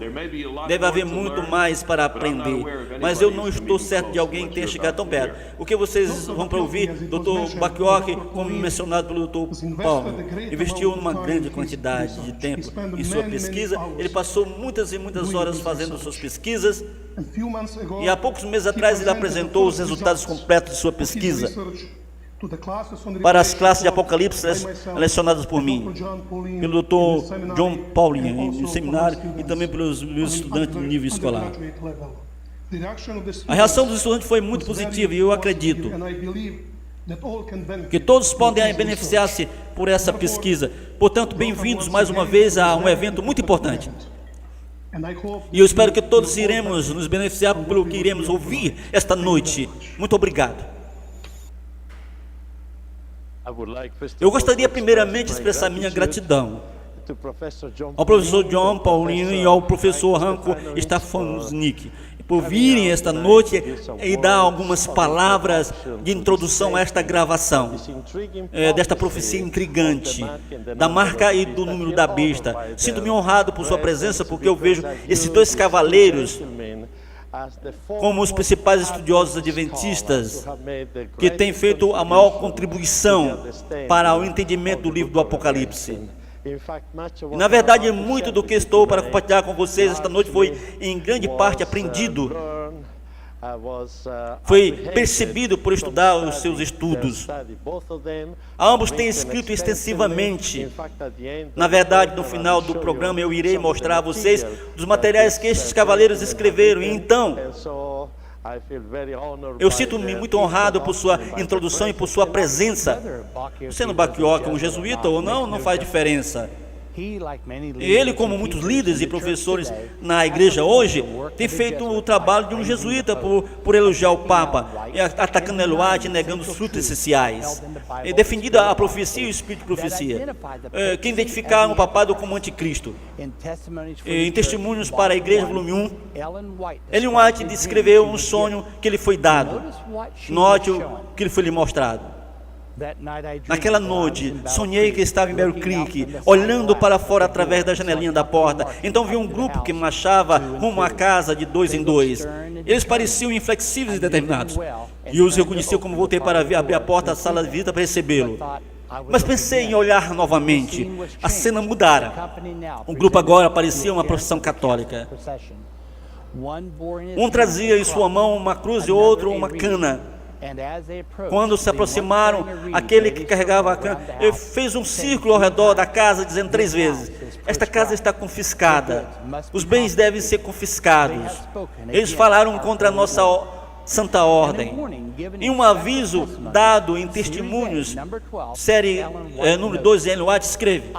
Deve haver muito mais para aprender, mas eu não estou certo de alguém que tenha chegado tão perto. O que vocês vão para ouvir, Dr. Balquiog, como mencionado pelo Dr. Paulo, investiu numa grande quantidade de tempo em sua pesquisa. Ele passou muitas e muitas horas fazendo suas pesquisas, e há poucos meses atrás ele apresentou os resultados completos de sua pesquisa para as classes de Apocalipse lecionadas por mim, pelo Dr. John Paulinho no seminário e também pelos meus estudantes no nível escolar. A reação dos estudantes foi muito positiva, e eu acredito que todos podem beneficiar-se por essa pesquisa. Portanto, bem-vindos mais uma vez a um evento muito importante. E eu espero que todos iremos nos beneficiar pelo que iremos ouvir esta noite. Muito obrigado. Eu gostaria primeiramente de expressar minha gratidão ao professor John Paulinho e ao professor Ranco Stefansnik por virem esta noite e dar algumas palavras de introdução a esta gravação, desta profecia intrigante, da marca e do número da besta. Sinto-me honrado por sua presença, porque eu vejo esses dois cavaleiros como os principais estudiosos adventistas que têm feito a maior contribuição para o entendimento do livro do Apocalipse. E, na verdade, muito do que estou para compartilhar com vocês esta noite foi, em grande parte, aprendido, foi percebido por estudar os seus estudos. Ambos têm escrito extensivamente. Na verdade, no final do programa, eu irei mostrar a vocês dos materiais que estes cavaleiros escreveram. E então, eu sinto-me muito honrado por sua introdução e por sua presença. Sendo Balquiog um jesuíta ou não, não faz diferença. Ele, como muitos líderes e professores na igreja hoje, tem feito o trabalho de um jesuíta por elogiar o Papa, atacando Ellen White e negando os frutos essenciais, defendida a profecia e o espírito de profecia, que identificaram o papado como anticristo. Em Testemunhos para a Igreja, volume 1, Ellen White descreveu um sonho que lhe foi dado. Note o que lhe foi lhe mostrado. Naquela noite, sonhei que estava em Bear Creek, olhando para fora através da janelinha da porta. Então vi um grupo que marchava rumo à casa de 2 em 2. Eles pareciam inflexíveis e determinados. E eu os reconheci como voltei para abrir a porta da sala de visita para recebê-lo. Mas pensei em olhar novamente. A cena mudara. O grupo agora parecia uma procissão católica. Um trazia em sua mão uma cruz e outro uma cana. Quando se aproximaram, aquele que carregava a cana, ele fez um círculo ao redor da casa, dizendo 3 vezes: esta casa está confiscada, os bens devem ser confiscados. Eles falaram contra a nossa santa ordem. Em um aviso dado em Testemunhos, série número 2, Ellen White escreve: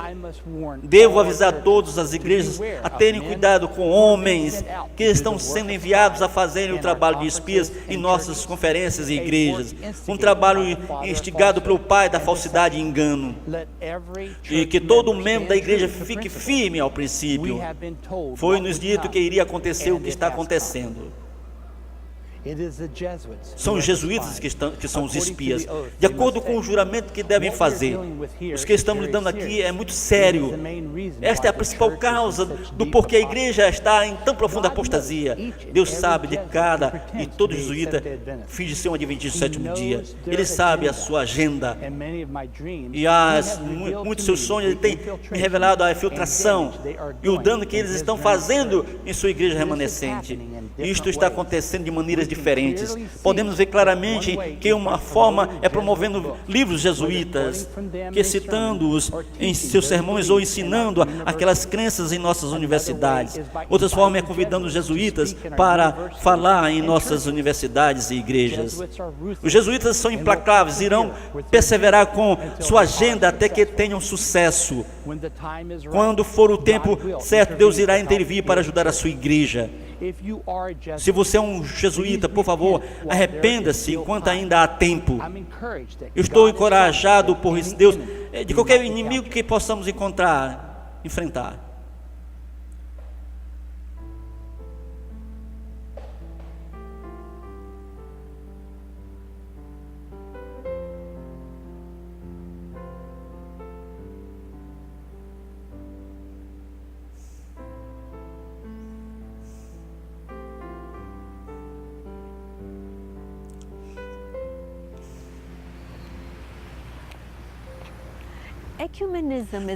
devo avisar todas as igrejas a terem cuidado com homens que estão sendo enviados a fazerem o trabalho de espias em nossas conferências e igrejas, um trabalho instigado pelo pai da falsidade e engano, e que todo membro da igreja fique firme ao princípio. Foi-nos dito que iria acontecer o que está acontecendo. São os jesuítas que são os espias, de acordo com o juramento que devem fazer. Os que estamos lidando aqui é muito sério. Esta é a principal causa do porquê a igreja está em tão profunda apostasia. Deus sabe de cada, e todo jesuíta finge ser um adventista do 7º dia. Ele sabe a sua agenda, e muitos seus sonhos. Ele tem me revelado a infiltração e o dano que eles estão fazendo em sua igreja remanescente. Isto está acontecendo de maneiras diferentes. Podemos ver claramente que uma forma é promovendo livros jesuítas, que citando-os em seus sermões ou ensinando aquelas crenças em nossas universidades. Outras formas é convidando os jesuítas para falar em nossas universidades e igrejas. Os jesuítas são implacáveis, irão perseverar com sua agenda até que tenham sucesso. Quando for o tempo certo, Deus irá intervir para ajudar a sua igreja. Se você é um jesuíta, por favor, arrependa-se enquanto ainda há tempo. Eu estou encorajado por Deus de qualquer inimigo que possamos enfrentar.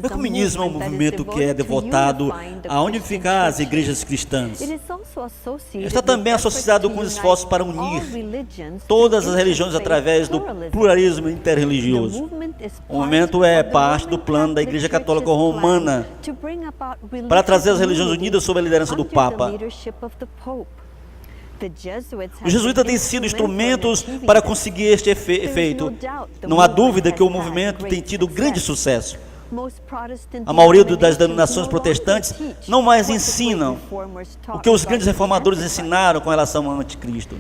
O ecumenismo é um movimento que é devotado a unificar as igrejas cristãs. Está também associado com esforços para unir todas as religiões através do pluralismo interreligioso. O movimento é parte do plano da Igreja Católica Romana para trazer as religiões unidas sob a liderança do Papa. Os jesuítas têm sido instrumentos para conseguir este efeito. Não há dúvida que o movimento tem tido grande sucesso. A maioria das denominações protestantes não mais ensinam o que os grandes reformadores ensinaram com relação ao anticristo.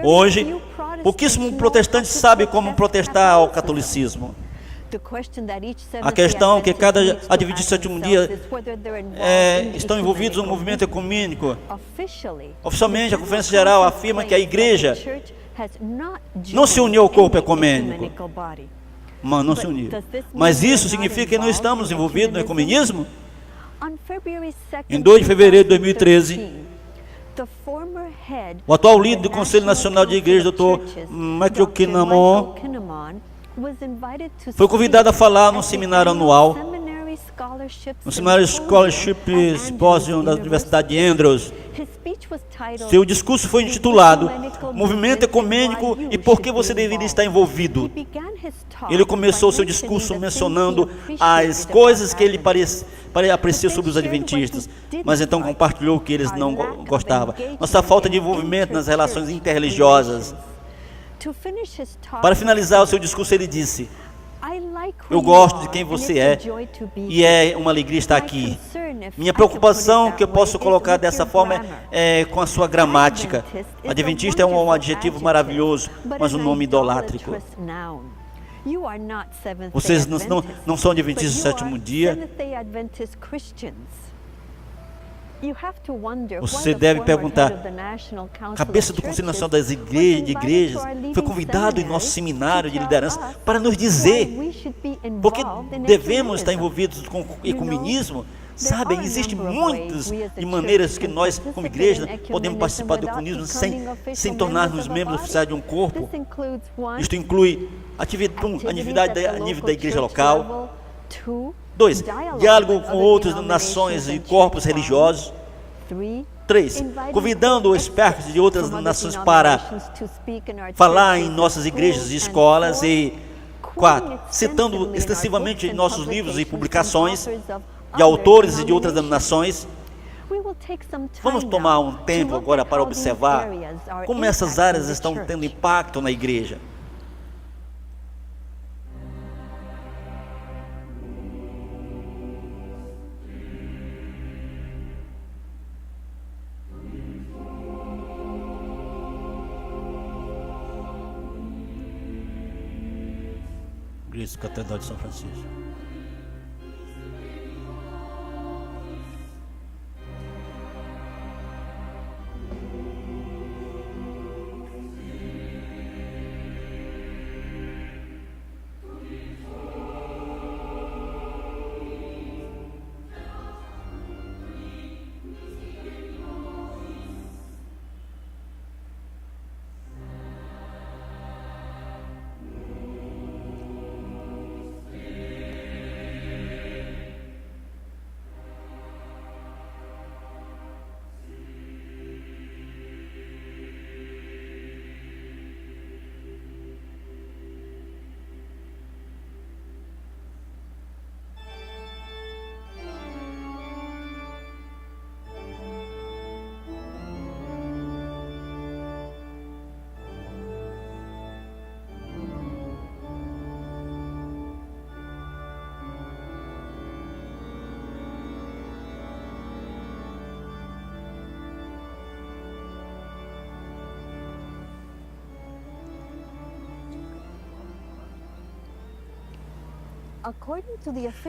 Hoje, pouquíssimos protestantes sabem como protestar ao catolicismo. A questão que cada adventista do 7º dia estão envolvidos no movimento ecumênico. Oficialmente, a Conferência Geral afirma que a igreja não se uniu ao corpo ecumênico. Não se uniu. Mas isso significa que não estamos envolvidos no ecumenismo? Em 2 de fevereiro de 2013, o atual líder do Conselho Nacional de Igreja, Dr. Michael Kinnamon, foi convidado a falar no seminário anual, no seminário Scholarship Symposium da Universidade de Andrews. Seu discurso foi intitulado Movimento Ecumênico e por que você deveria estar envolvido. Ele começou seu discurso mencionando as coisas que ele aprecia sobre os adventistas, mas então compartilhou o que eles não gostavam. Nossa falta de envolvimento nas relações interreligiosas. Para finalizar o seu discurso, ele disse: eu gosto de quem você é e é uma alegria estar aqui. Minha preocupação, que eu posso colocar dessa forma, é com a sua gramática. Adventista é um adjetivo maravilhoso, mas um nome idolátrico. Vocês não são adventistas do 7º dia. Você deve perguntar: cabeça do Conselho Nacional das Igrejas foi convidado em nosso seminário de liderança para nos dizer porque devemos estar envolvidos com o ecumenismo. Sabem, existem muitas de maneiras que nós, como igreja, podemos participar do ecumenismo sem tornar-nos membros oficiais de um corpo. Isto inclui atividade a nível da igreja local. 2. Diálogo com outras nações e corpos religiosos. 3. Convidando expertos de outras nações para falar em nossas igrejas e escolas. E 4. Citando extensivamente em nossos livros e publicações de autores e de outras denominações. Vamos tomar um tempo agora para observar como essas áreas estão tendo impacto na igreja. Igreja Catedral de São Francisco.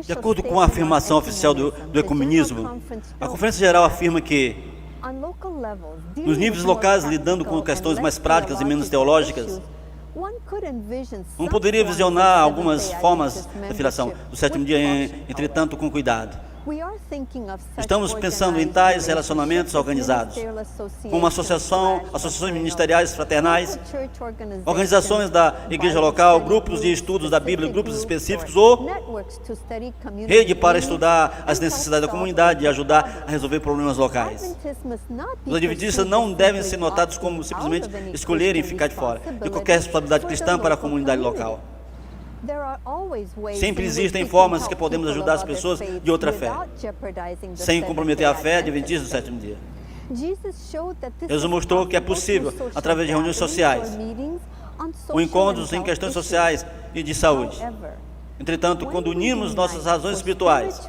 De acordo com a afirmação oficial do ecumenismo, a Conferência Geral afirma que, nos níveis locais, lidando com questões mais práticas e menos teológicas, poderia visionar algumas formas da filiação do sétimo dia, entretanto, com cuidado. Estamos pensando em tais relacionamentos organizados, como associações ministeriais fraternais, organizações da igreja local, grupos de estudos da Bíblia, grupos específicos ou rede para estudar as necessidades da comunidade e ajudar a resolver problemas locais. Os adventistas não devem ser notados como simplesmente escolherem ficar de fora de qualquer responsabilidade cristã para a comunidade local. Sempre existem formas que podemos ajudar as pessoas de outra fé, sem comprometer a fé adventista do sétimo dia. Jesus mostrou que é possível, através de reuniões sociais, ou encontros em questões sociais e de saúde. Entretanto, quando unimos nossas razões espirituais,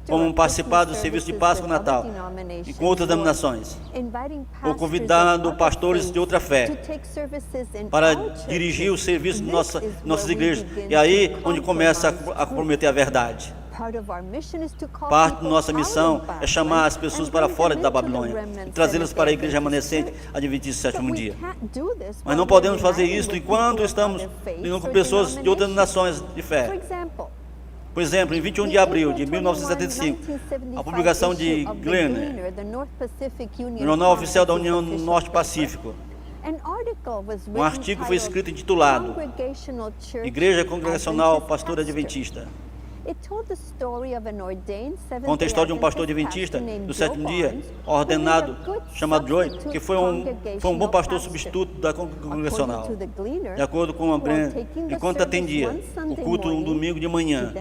como participar do serviço de Páscoa e Natal, e com outras denominações, ou convidando pastores de outra fé para dirigir o serviço de nossas igrejas, e aí onde começa a comprometer a verdade. Parte da nossa missão é chamar as pessoas para fora da Babilônia e trazê-las para a igreja remanescente adventista do sétimo dia. Mas não podemos fazer isso enquanto estamos lidando com pessoas de outras nações de fé. Por exemplo, em 21 de abril de 1975, a publicação de Glenner, no Jornal Oficial da União Norte-Pacífico, um artigo foi escrito intitulado Igreja Congregacional Pastora Adventista. Conta a história de um pastor adventista do sétimo dia, ordenado, chamado Joy, que foi um bom pastor substituto da congregacional. De acordo com a Brenner, enquanto atendia o culto um domingo de manhã,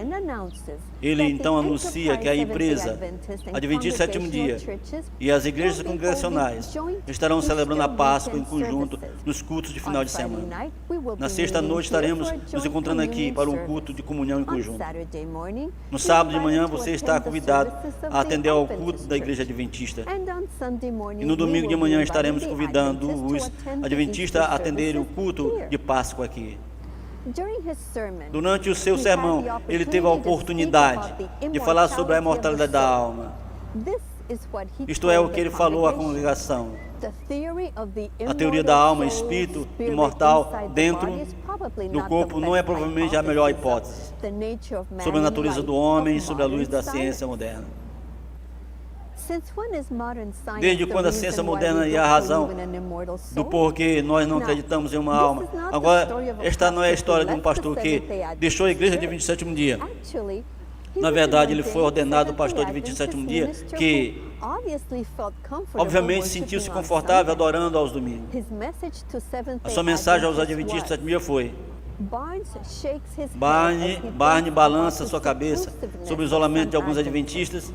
ele então anuncia que a empresa Adventista Sétimo Dia e as igrejas congregacionais estarão celebrando a Páscoa em conjunto nos cultos de final de semana. Na sexta noite estaremos nos encontrando aqui para um culto de comunhão em conjunto. No sábado de manhã você está convidado a atender ao culto da igreja adventista. E no domingo de manhã estaremos convidando os adventistas a atenderem o culto de Páscoa aqui. Durante o seu sermão, ele teve a oportunidade de falar sobre a imortalidade da alma. Isto é o que ele falou à congregação. A teoria da alma e espírito imortal dentro do corpo não é provavelmente a melhor hipótese sobre a natureza do homem e sobre a luz da ciência moderna. Desde quando a ciência moderna e a razão do porquê nós não acreditamos em uma alma. Agora, esta não é a história de um pastor que deixou a igreja de 27º dia. Na verdade, ele foi ordenado pastor de 27º dia, que obviamente sentiu-se confortável adorando aos domingos. A sua mensagem aos adventistas do 7º dia foi: Barney balança sua cabeça sobre o isolamento de alguns adventistas.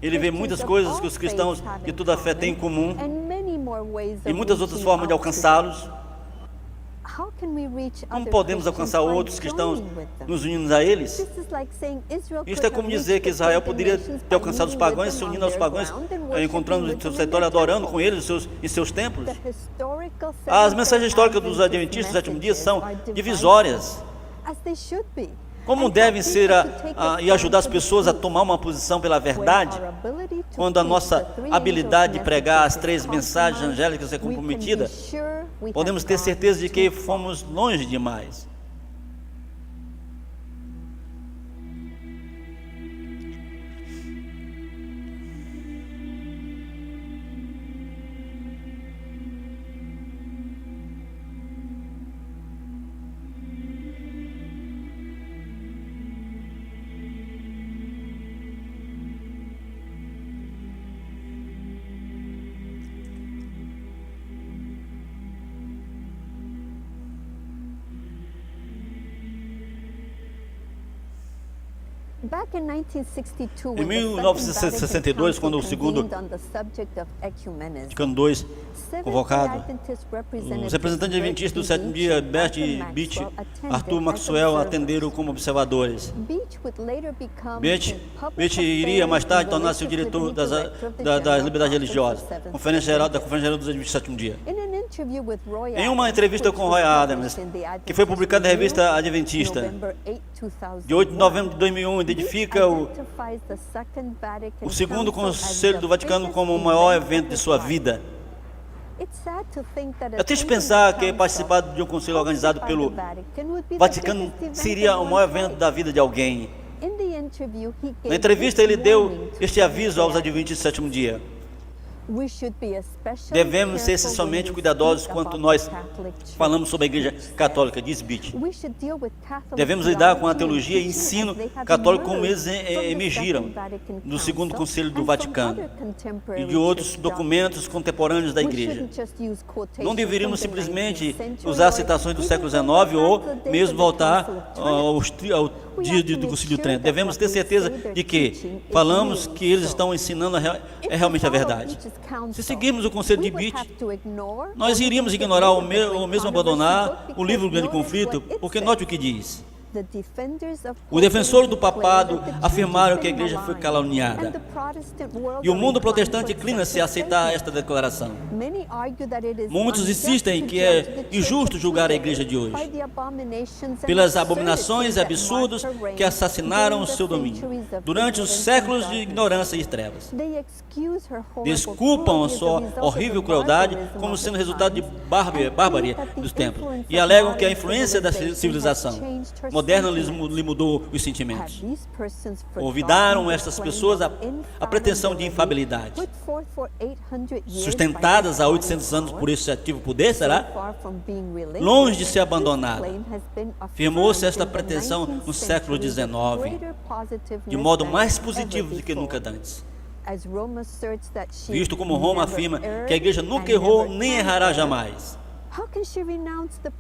Ele vê muitas coisas que os cristãos de toda a fé têm em comum e muitas outras formas de alcançá-los. Como podemos alcançar outros cristãos nos unindo a eles? Isto é como dizer que Israel poderia ter alcançado os pagãos, se unindo aos pagãos, encontrando em seu território, adorando com eles em seus templos. As mensagens históricas dos adventistas do 7º dia são divisórias. Como devem ser e ajudar as pessoas a tomar uma posição pela verdade, quando a nossa habilidade de pregar as 3 mensagens angélicas é comprometida, podemos ter certeza de que fomos longe demais. Em 1962, quando o segundo Vaticano II convocado, os representantes adventistas do 7º dia, Bert e Beach, Arthur Maxwell, atenderam como observadores. Beach iria mais tarde tornar-se o diretor das liberdades religiosas, Conferência Geral dos Adventistas do 7º dia. Em uma entrevista com Roy Adams, que foi publicada na revista Adventista, de 8 de novembro de 2001, identifica o segundo Conselho do Vaticano como o maior evento de sua vida. É triste pensar que participar de um conselho organizado pelo Vaticano seria o maior evento da vida de alguém. Na entrevista, ele deu este aviso aos adventistas do 7º dia: devemos ser essencialmente cuidadosos quanto nós falamos sobre a Igreja Católica, diz Beach. Devemos lidar com a teologia e ensino católico como eles emergiram do segundo Conselho do Vaticano e de outros documentos contemporâneos da Igreja. Não deveríamos simplesmente usar citações do século XIX ou mesmo voltar ao dia do Concílio de Trento. Devemos ter certeza de que falamos que eles estão ensinando é realmente a verdade. Se seguirmos o conselho de Beach, nós iríamos ignorar ou mesmo abandonar o livro do Grande Conflito, porque note o que diz. Os defensores do papado afirmaram que a igreja foi caluniada. E o mundo protestante inclina-se a aceitar esta declaração. Muitos insistem que é injusto julgar a igreja de hoje pelas abominações e absurdos que assassinaram o seu domínio durante os séculos de ignorância e trevas. Desculpam a sua horrível crueldade como sendo resultado de bárbaria dos tempos e alegam que a influência da civilização moderna lhe mudou os sentimentos. Convidaram estas pessoas à pretensão de infalibilidade, sustentadas há 800 anos por esse ativo poder, será? Longe de ser abandonada. Firmou-se esta pretensão no século XIX, de modo mais positivo do que nunca antes. Visto como Roma afirma que a igreja nunca errou nem errará jamais.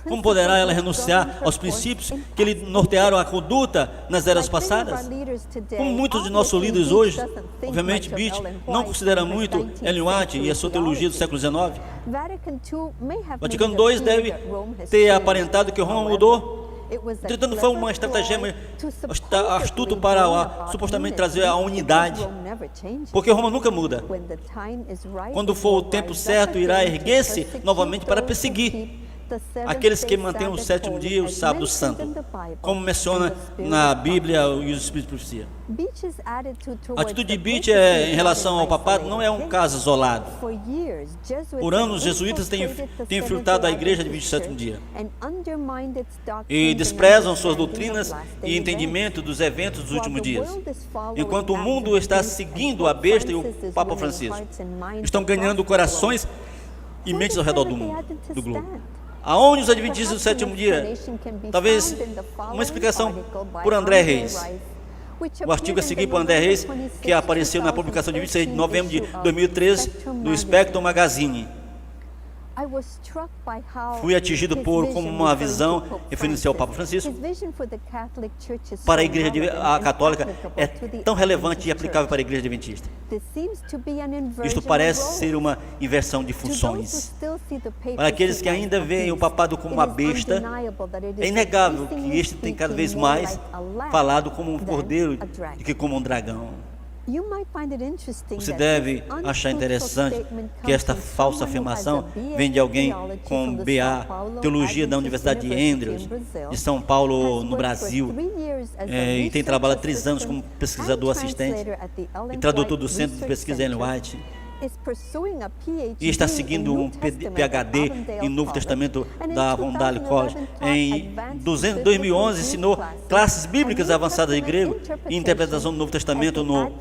Como poderá ela renunciar aos princípios que lhe nortearam a conduta nas eras passadas? Como muitos de nossos líderes hoje, obviamente Beach não considera muito Ellen White e a sua teologia do século XIX. Vaticano II deve ter aparentado que Roma mudou. Entretanto, foi uma estratagema astuta para supostamente trazer a unidade, porque Roma nunca muda. Quando for o tempo certo, irá erguer-se novamente para perseguir aqueles que mantêm o 7º dia e o sábado santo, como menciona na Bíblia e os Espíritos de Profecia. A atitude de Beach em relação ao papado não é um caso isolado. Por anos, os jesuítas têm infiltrado a igreja de 27º dia e desprezam suas doutrinas e entendimento dos eventos dos últimos dias. Enquanto o mundo está seguindo a besta e o Papa Francisco, estão ganhando corações e mentes ao redor do mundo, do globo. Aonde os adventistas do sétimo dia? Talvez uma explicação por André Reis. O artigo a seguir por André Reis, que apareceu na publicação de 26 de novembro de 2013 no Spectrum Magazine. Fui atingido por como uma visão, referindo-se ao Papa Francisco, para a Igreja Católica é tão relevante e aplicável para a Igreja Adventista. Isto parece ser uma inversão de funções. Para aqueles que ainda veem o papado como uma besta, é inegável que este tem cada vez mais falado como um cordeiro do que como um dragão. Você deve achar interessante que esta falsa afirmação vem de alguém com BA, Teologia da Universidade de Andrews, de São Paulo, no Brasil, e tem trabalhado 3 anos como pesquisador assistente e tradutor do Centro de Pesquisa Ellen White, e está seguindo um PhD em Novo Testamento da Vondale College. Em 2011 ensinou classes bíblicas avançadas de grego e interpretação do Novo Testamento no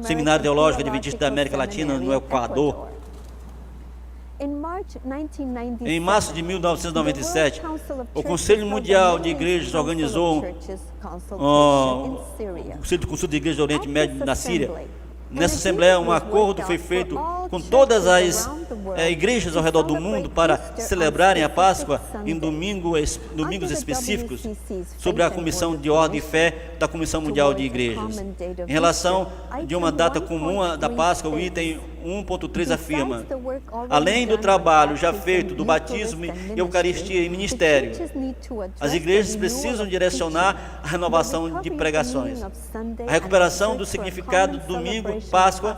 Seminário Teológico Adventista da América Latina, no Equador. Em março de 1997, o Conselho Mundial de Igrejas organizou o Conselho de Igrejas do Oriente Médio na Síria. Nessa Assembleia, um acordo foi feito com todas as igrejas ao redor do mundo para celebrarem a Páscoa em domingos específicos, sobre a Comissão de Ordem e Fé da Comissão Mundial de Igrejas. Em relação de uma data comum da Páscoa, o item 1.3 afirma: além do trabalho já feito do batismo, Eucaristia e ministério, as igrejas precisam direcionar a renovação de pregações, a recuperação do significado do domingo, Páscoa,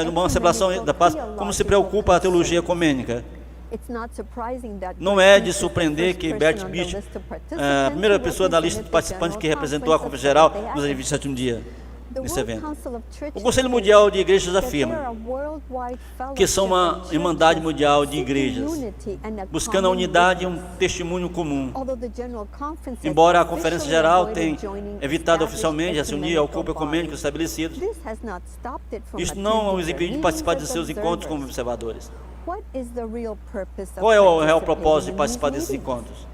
uma celebração da Páscoa, como se preocupa a teologia ecumênica. Não é de surpreender que Bert Beach, a primeira pessoa da lista de participantes que representou a Conferência Geral nos Adventistas do Sétimo Dia, nesse evento. O Conselho Mundial de Igrejas afirma que são uma irmandade mundial de igrejas, buscando a unidade e um testemunho comum. Embora a Conferência Geral tenha evitado oficialmente se unir ao corpo ecumênico estabelecido, isso não os impede de participar de seus encontros como observadores. Qual é o real propósito de participar desses encontros?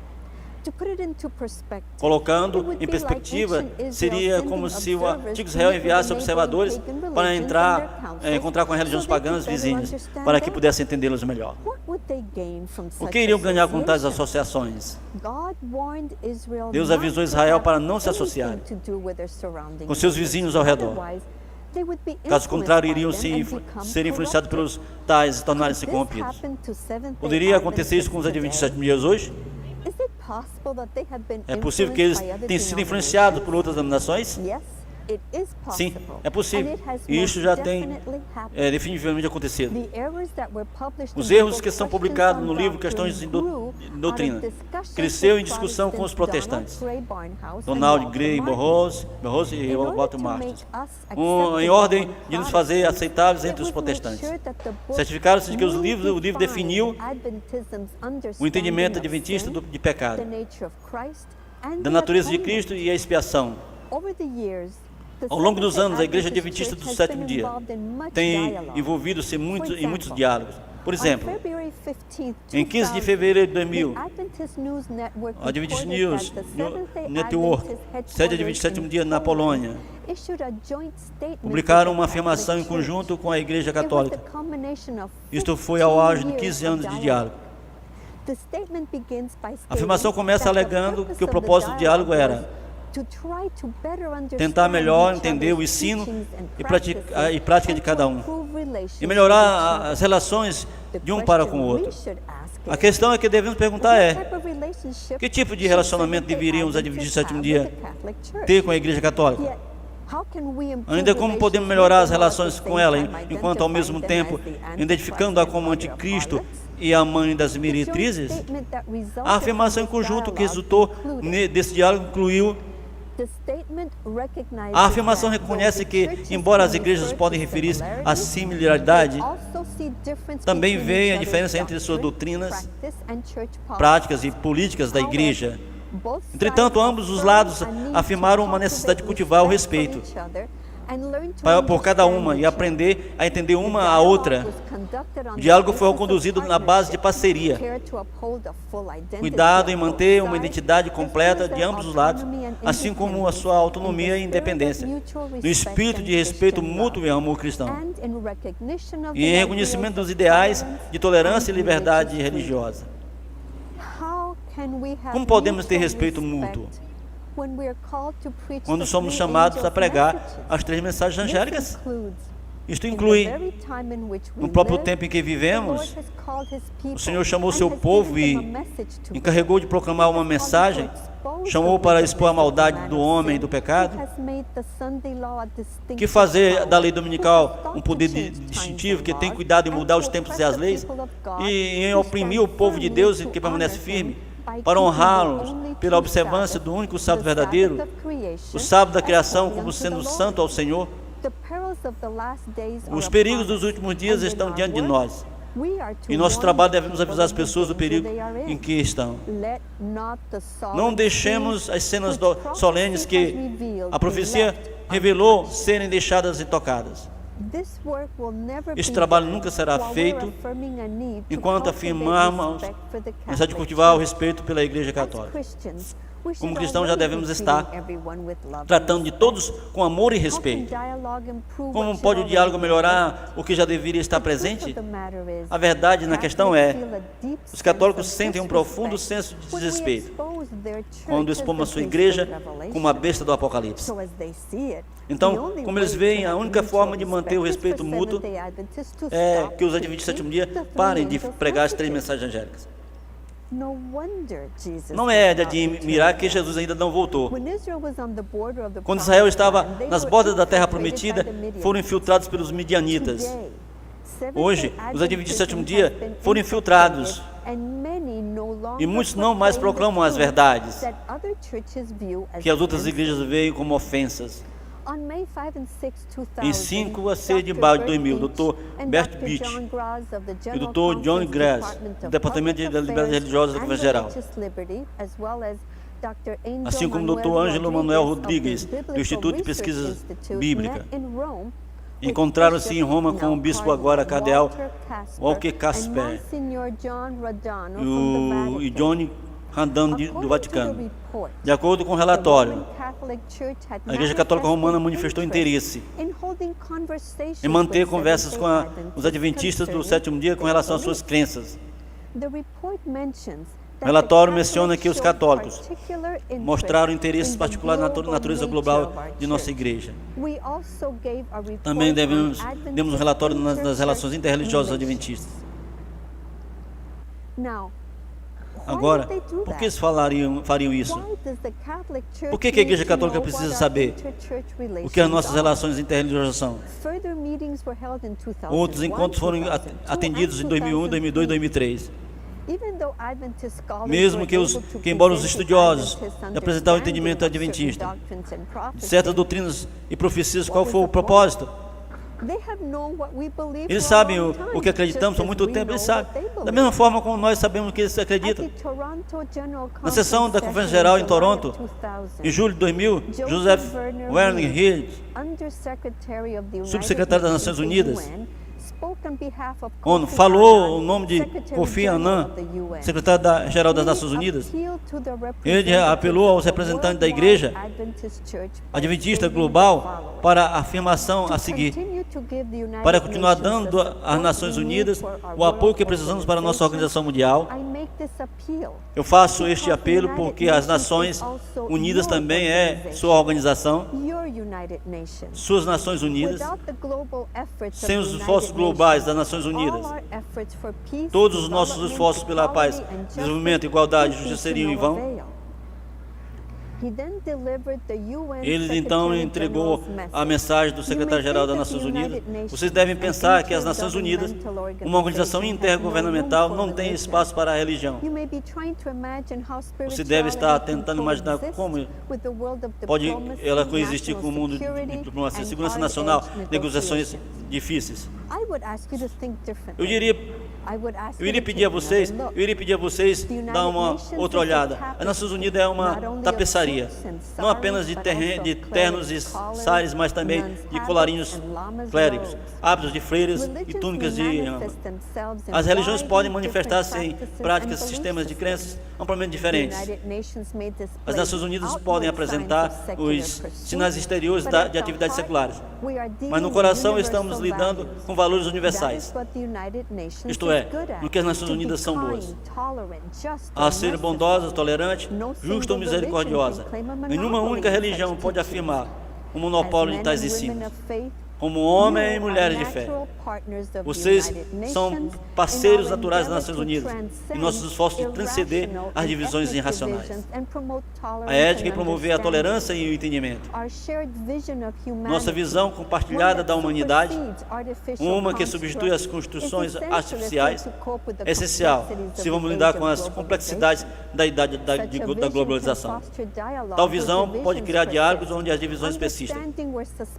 Colocando em perspectiva, seria como se o antigo Israel enviasse observadores para encontrar com religiões pagãs vizinhas, para que pudessem entendê-los melhor. O que iriam ganhar com tais associações? Deus avisou Israel para não se associar com seus vizinhos ao redor. Caso contrário, iriam ser influenciados pelos tais e tornarem-se corrompidos. Poderia acontecer isso com os Adventistas do Sétimo Dia hoje? É possível que eles tenham sido influenciados por outras denominações? Sim, é possível. E isso já tem definitivamente acontecido. Os erros que são publicados no livro Questões de Doutrina cresceu em discussão com os protestantes, Donald Gray Burroughs e Walter Martins, em ordem de nos fazer aceitáveis entre os protestantes. Certificaram-se de que o livro definiu o entendimento adventista de pecado, da natureza de Cristo e a expiação. Ao longo dos anos, a Igreja Adventista do Sétimo Dia tem envolvido-se em muitos diálogos. Por exemplo, em 15 de fevereiro de 2000, a Adventist News Network, sede Adventista do Sétimo Dia na Polônia, publicaram uma afirmação em conjunto com a Igreja Católica. Isto foi ao auge de 15 anos de diálogo. A afirmação começa alegando que o propósito do diálogo era tentar melhor entender o ensino e prática de cada um e melhorar as relações de um para com o outro. A questão que devemos perguntar é: que tipo de relacionamento deveriam os Adventistas do Sétimo Dia ter com a Igreja Católica? Ainda como podemos melhorar as relações com ela, enquanto ao mesmo tempo identificando-a como anticristo e a mãe das meretrizes? A afirmação em conjunto que resultou desse diálogo incluiu: a afirmação reconhece que, embora as igrejas podem referir-se à similaridade, também vê a diferença entre suas doutrinas, práticas e políticas da igreja. Entretanto, ambos os lados afirmaram uma necessidade de cultivar o respeito por cada uma e aprender a entender uma a outra. O diálogo foi conduzido na base de parceria. Cuidado em manter uma identidade completa de ambos os lados, assim como a sua autonomia e independência, no espírito de respeito mútuo e amor cristão, e em reconhecimento dos ideais de tolerância e liberdade religiosa. Como podemos ter respeito mútuo quando somos chamados a pregar as 3 mensagens angélicas? Isto inclui, no próprio tempo em que vivemos, o Senhor chamou seu povo e encarregou de proclamar uma mensagem, chamou para expor a maldade do homem e do pecado. Que fazer da lei dominical um poder distintivo que tem cuidado em mudar os tempos e as leis e em oprimir o povo de Deus que permanece firme, para honrá-los pela observância do único sábado verdadeiro, o sábado da criação como sendo santo ao Senhor. Os perigos dos últimos dias estão diante de nós. Em nosso trabalho devemos avisar as pessoas do perigo em que estão. Não deixemos as cenas solenes que a profecia revelou serem deixadas intocadas. Este trabalho nunca será feito enquanto afirmarmos a necessidade de cultivar o respeito pela Igreja Católica. Como cristãos já devemos estar tratando de todos com amor e respeito. Como pode o diálogo melhorar o que já deveria estar presente? A verdade na questão é, os católicos sentem um profundo senso de desrespeito quando expomos a sua igreja como a besta do Apocalipse. Então, como eles veem, a única forma de manter o respeito mútuo é que os adventistas do sétimo dia parem de pregar as 3 mensagens angélicas. Não é de admirar que Jesus ainda não voltou. Quando Israel estava nas bordas da terra prometida, foram infiltrados pelos midianitas. Hoje, os adventistas do sétimo dia foram infiltrados e muitos não mais proclamam as verdades que as outras igrejas veem como ofensas. Em 5 a 6 de maio de 2000, o Dr. Bert Beach e o Dr. John Grass, do Departamento da Liberdade Religiosa da Conferência Geral, assim como o Dr. Ângelo Manuel Rodrigues, do Instituto de Pesquisas Bíblicas, encontraram-se em Roma com o bispo agora cardeal Walker Casper e John Randall do Vaticano. De acordo com o relatório, a Igreja Católica Romana manifestou interesse em manter conversas com os adventistas do sétimo dia com relação às suas crenças. O relatório menciona que os católicos mostraram interesse particular na natureza global de nossa igreja. Também demos um relatório das relações interreligiosas adventistas. Agora, por que eles fariam isso? Por que a Igreja Católica precisa saber o que as nossas relações interreligiosas são? Outros encontros foram atendidos em 2001, 2002 e 2003. Mesmo que embora os estudiosos apresentaram o entendimento adventista de certas doutrinas e profecias, qual foi o propósito? Eles sabem o que acreditamos há muito tempo, eles sabem. Da mesma forma como nós sabemos o que eles acreditam. Na sessão da Conferência Geral em Toronto, em julho de 2000, Joseph Werner Hill, subsecretário das Nações Unidas, ONU, falou o nome de Kofi Annan, secretário-geral das Nações Unidas. Ele apelou aos representantes da Igreja Adventista Global para a afirmação a seguir: para continuar dando às Nações Unidas o apoio que precisamos para a nossa organização mundial. Eu faço este apelo porque as Nações Unidas também é sua organização, suas Nações Unidas. Sem os esforços globais das Nações Unidas, todos os nossos esforços pela paz, desenvolvimento, igualdade e justiça seriam em vão. Ele então entregou a mensagem do secretário-geral das Nações Unidas. Vocês devem pensar que as Nações Unidas, uma organização intergovernamental, não tem espaço para a religião. Você deve estar tentando imaginar como pode ela coexistir com o mundo de diplomacia, segurança nacional, negociações difíceis. Eu diria Eu iria pedir a vocês dar uma outra olhada. As Nações Unidas é uma tapeçaria, não apenas de ternos e sares, mas também de colarinhos clérigos, hábitos de freiras e túnicas de âmbar. As religiões podem manifestar-se em práticas e sistemas de crenças amplamente diferentes. As Nações Unidas podem apresentar os sinais exteriores de atividades seculares, mas no coração estamos lidando com valores universais. Isto é, no que as Nações Unidas são boas: a ser bondosa, tolerante, justa ou misericordiosa. Nenhuma única religião pode afirmar o monopólio de tais ensinos. Como homens e mulheres de fé, vocês são parceiros naturais das Nações Unidas em nossos esforços de transcender as divisões irracionais. A ética e promover a tolerância e o entendimento. Nossa visão compartilhada da humanidade, uma que substitui as construções artificiais, é essencial se vamos lidar com as complexidades da idade da globalização. Tal visão pode criar diálogos onde as divisões persistem,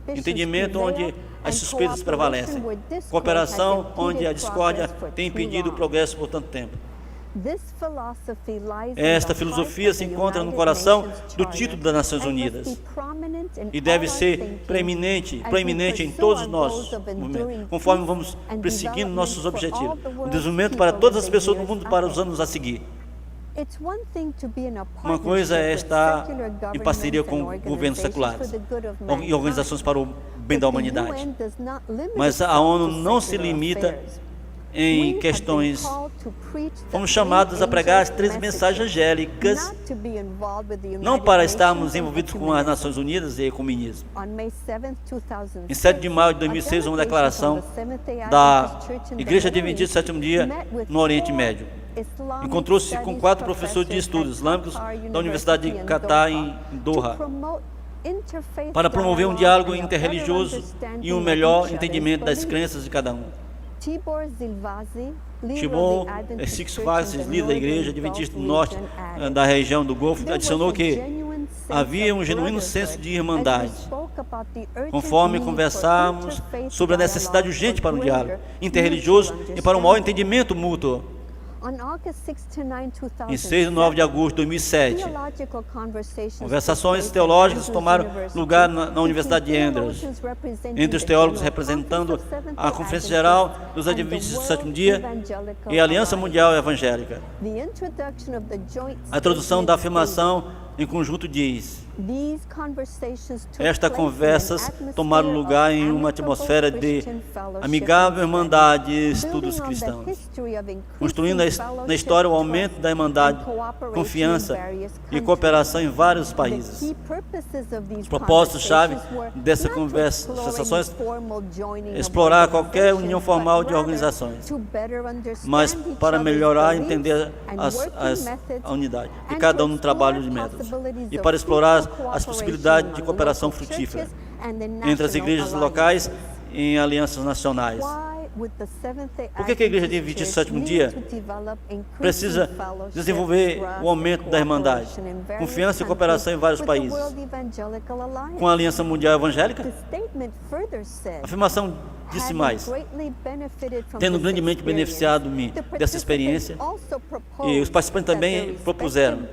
entendimento onde as suspeitas prevalecem, cooperação onde a discórdia tem impedido o progresso por tanto tempo. Esta filosofia se encontra no coração do título das Nações Unidas e deve ser preeminente em todos os nossos movimentos, conforme vamos perseguindo nossos objetivos. O desenvolvimento para todas as pessoas do mundo para os anos a seguir. Uma coisa é estar em parceria com governos seculares e organizações para o bem da humanidade, mas a ONU não se limita em questões. Fomos chamados a pregar as 3 mensagens angélicas, não para estarmos envolvidos com as Nações Unidas e ecumenismo. Em 7 de maio de 2006, uma declaração da Igreja Adventista do Sétimo Dia no Oriente Médio encontrou-se com 4 professores de estudos islâmicos da Universidade de Qatar em Doha para promover um diálogo interreligioso e um melhor entendimento das crenças de cada um. Tibor Sixfax, líder da Igreja Adventista do Norte da região do Golfo, adicionou que havia um genuíno senso de irmandade, conforme conversamos sobre a necessidade urgente para um diálogo interreligioso e para um maior entendimento mútuo. Em 6 e 9 de agosto de 2007, conversações teológicas tomaram lugar na Universidade de Andrews, entre os teólogos representando a Conferência Geral dos Adventistas do Sétimo Dia e a Aliança Mundial Evangélica. A introdução da afirmação em conjunto diz: estas conversas tomaram lugar em uma atmosfera de amigável irmandade e estudos cristãos, construindo na história o aumento da irmandade, confiança e cooperação em vários países. Os propósitos-chave dessas conversações é explorar qualquer união formal de organizações, mas para melhorar e entender a unidade de cada um no trabalho de métodos, e para explorar as possibilidades de cooperação frutífera entre as igrejas locais e em alianças nacionais. Por que a Igreja Adventista do Sétimo Dia precisa desenvolver o aumento da irmandade, confiança e cooperação em vários países com a Aliança Mundial Evangélica? A afirmação disse mais: tendo grandemente beneficiado-me dessa experiência, e os participantes também propuseram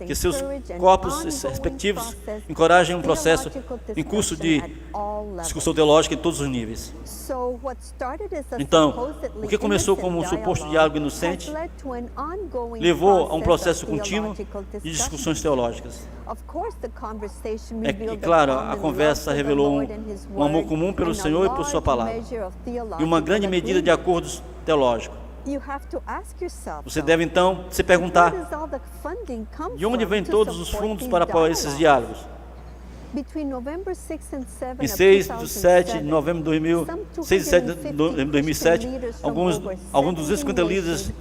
que seus corpos respectivos encorajem um processo em curso de discussão teológica em todos os níveis. Então, o que começou como um suposto diálogo inocente levou a um processo contínuo de discussões teológicas. É claro, a conversa revelou um amor comum pelo Senhor e por sua palavra, e uma grande medida de acordos teológicos. Você deve então se perguntar: de onde vêm todos os fundos para apoiar esses diálogos? Em 6 e 7 de novembro de 2007, alguns 250 líderes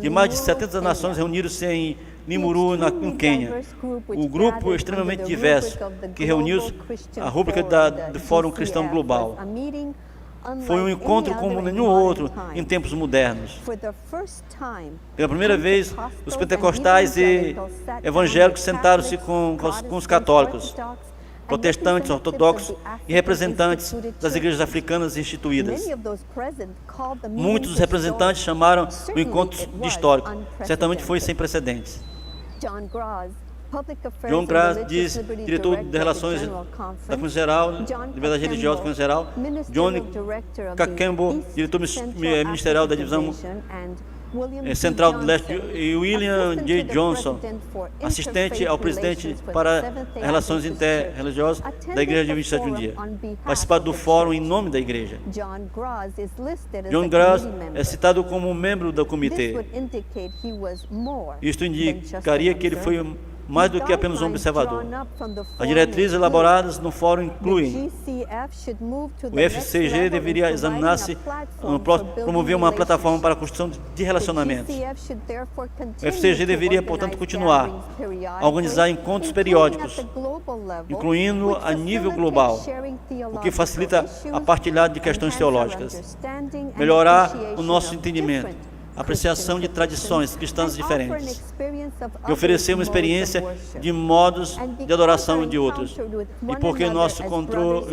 de mais de 70 nações reuniram-se em Limuru, no Quênia. O grupo extremamente diverso que reuniu a rúbrica do Fórum Cristão Global. Foi um encontro como nenhum outro em tempos modernos. Pela primeira vez, os pentecostais e evangélicos sentaram-se com os católicos protestantes, ortodoxos e representantes das igrejas africanas instituídas. Muitos dos representantes chamaram o encontro de histórico. Certamente foi sem precedentes. John Graz, diretor de Relações da Conferência Geral, Liberdade Religiosa da Conferência Geral, John Kakembo, diretor ministerial da Divisão Central do Leste, e William J. Johnson, assistente ao presidente para Relações Interreligiosas da Igreja de 27º Dia, participaram do fórum em nome da Igreja. John Graz é citado como membro do comitê. Isto indicaria que ele foi mais do que apenas um observador. As diretrizes elaboradas no fórum incluem: o FCG deveria examinar-se, promover uma plataforma para a construção de relacionamentos. O FCG deveria, portanto, continuar a organizar encontros periódicos, incluindo a nível global, o que facilita a partilha de questões teológicas, melhorar o nosso entendimento, apreciação de tradições cristãs diferentes e oferecer uma experiência de modos de adoração de outros. E porque nosso encontro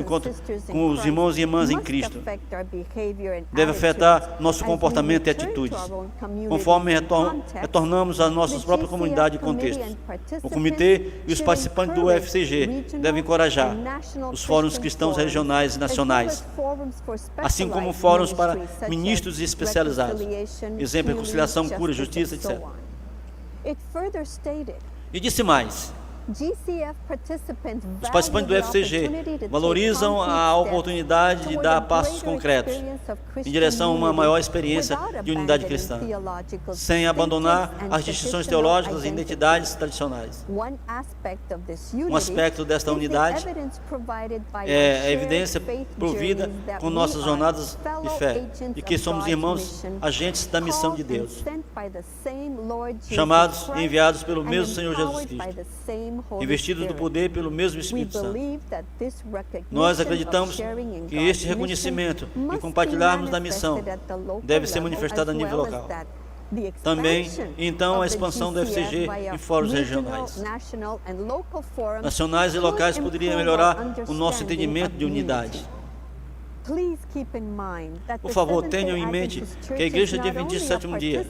com os irmãos e irmãs em Cristo deve afetar nosso comportamento e atitudes, conforme retornamos à nossa própria comunidade e contextos. O comitê e os participantes do UFCG devem encorajar os fóruns cristãos regionais e nacionais, assim como fóruns para ministros especializados. Exemplo, reconciliação, cura, justiça, etc. E disse mais: os participantes do FCG valorizam a oportunidade de dar passos concretos em direção a uma maior experiência de unidade cristã, sem abandonar as distinções teológicas e identidades tradicionais. Um aspecto desta unidade é a evidência provida com nossas jornadas de fé, de que somos irmãos agentes da missão de Deus, chamados e enviados pelo mesmo Senhor Jesus Cristo, investidos do poder pelo mesmo Espírito Santo. Nós acreditamos que este reconhecimento e compartilharmos da missão deve ser manifestado a nível local. Também, então, a expansão do FCG em fóruns regionais, nacionais e locais poderia melhorar o nosso entendimento de unidade. Por favor, tenham em mente que a Igreja de Adventista do 7º Dia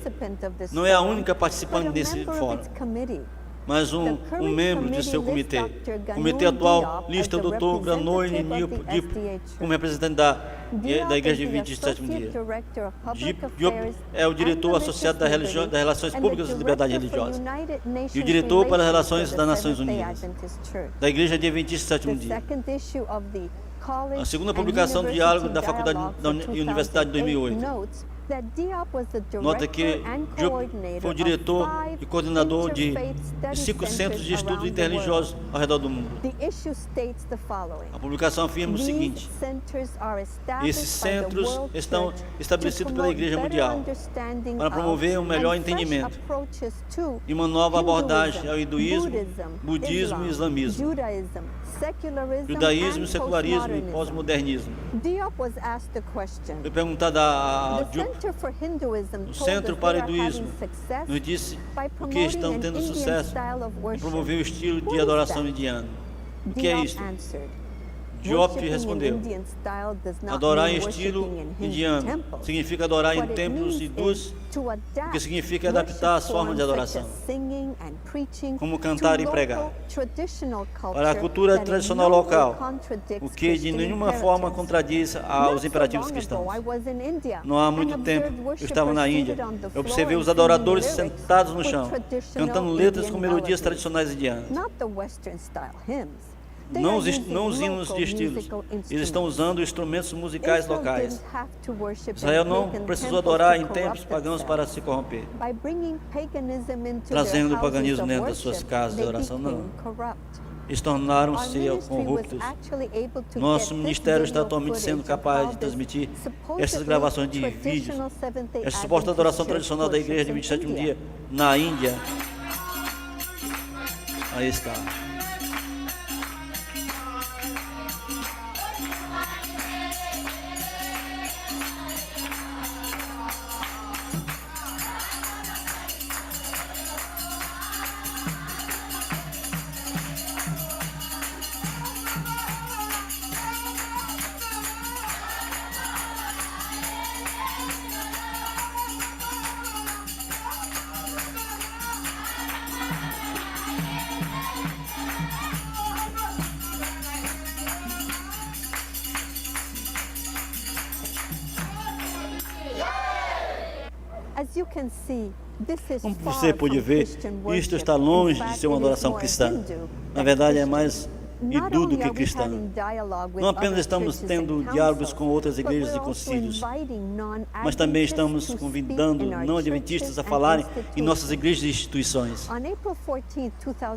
não é a única participante desse fórum, mas um membro de seu comitê. O comitê atual lista o Dr. Granoy Diop como representante da Igreja de 27º Dia. Diop é o diretor associado das Relações Públicas e Liberdade Religiosa e o diretor para as Relações das Nações Unidas da Igreja de 27º Dia. A segunda publicação do Diálogo da Faculdade e Universidade de 2008 nota que Diop foi o diretor e coordenador de 5 centros de estudos interreligiosos ao redor do mundo. A publicação afirma o seguinte: esses centros estão estabelecidos pela Igreja Mundial para promover um melhor entendimento e uma nova abordagem ao hinduísmo, budismo e islamismo, judaísmo, secularismo e pós-modernismo. Foi perguntada a Diop: o Centro para o Hinduísmo nos disse o que estão tendo sucesso em promover o estilo de adoração indiano. O que é isso? Diop respondeu: adorar em estilo indiano significa adorar em templos hindus, o que significa adaptar as formas de adoração, como cantar e pregar, para a cultura tradicional local, o que de nenhuma forma contradiz aos imperativos cristãos. Não há muito tempo, eu estava na Índia, eu observei os adoradores sentados no chão, cantando letras com melodias tradicionais indianas. Não os hinos de estilos, eles estão usando instrumentos musicais locais. Israel não precisou adorar em templos pagãos para se corromper, trazendo o paganismo dentro das suas casas de oração, não. Eles tornaram-se corruptos. Nosso ministério está atualmente sendo capaz de transmitir essas gravações de vídeos, essa suposta adoração tradicional da Igreja de 27º Dia na Índia. Aí está. Como você pode ver, isto está longe de ser uma adoração cristã. Na verdade, é mais hindu do que cristã. Não apenas estamos tendo diálogos com outras igrejas e concílios, mas também estamos convidando não-adventistas a falarem em nossas igrejas e instituições.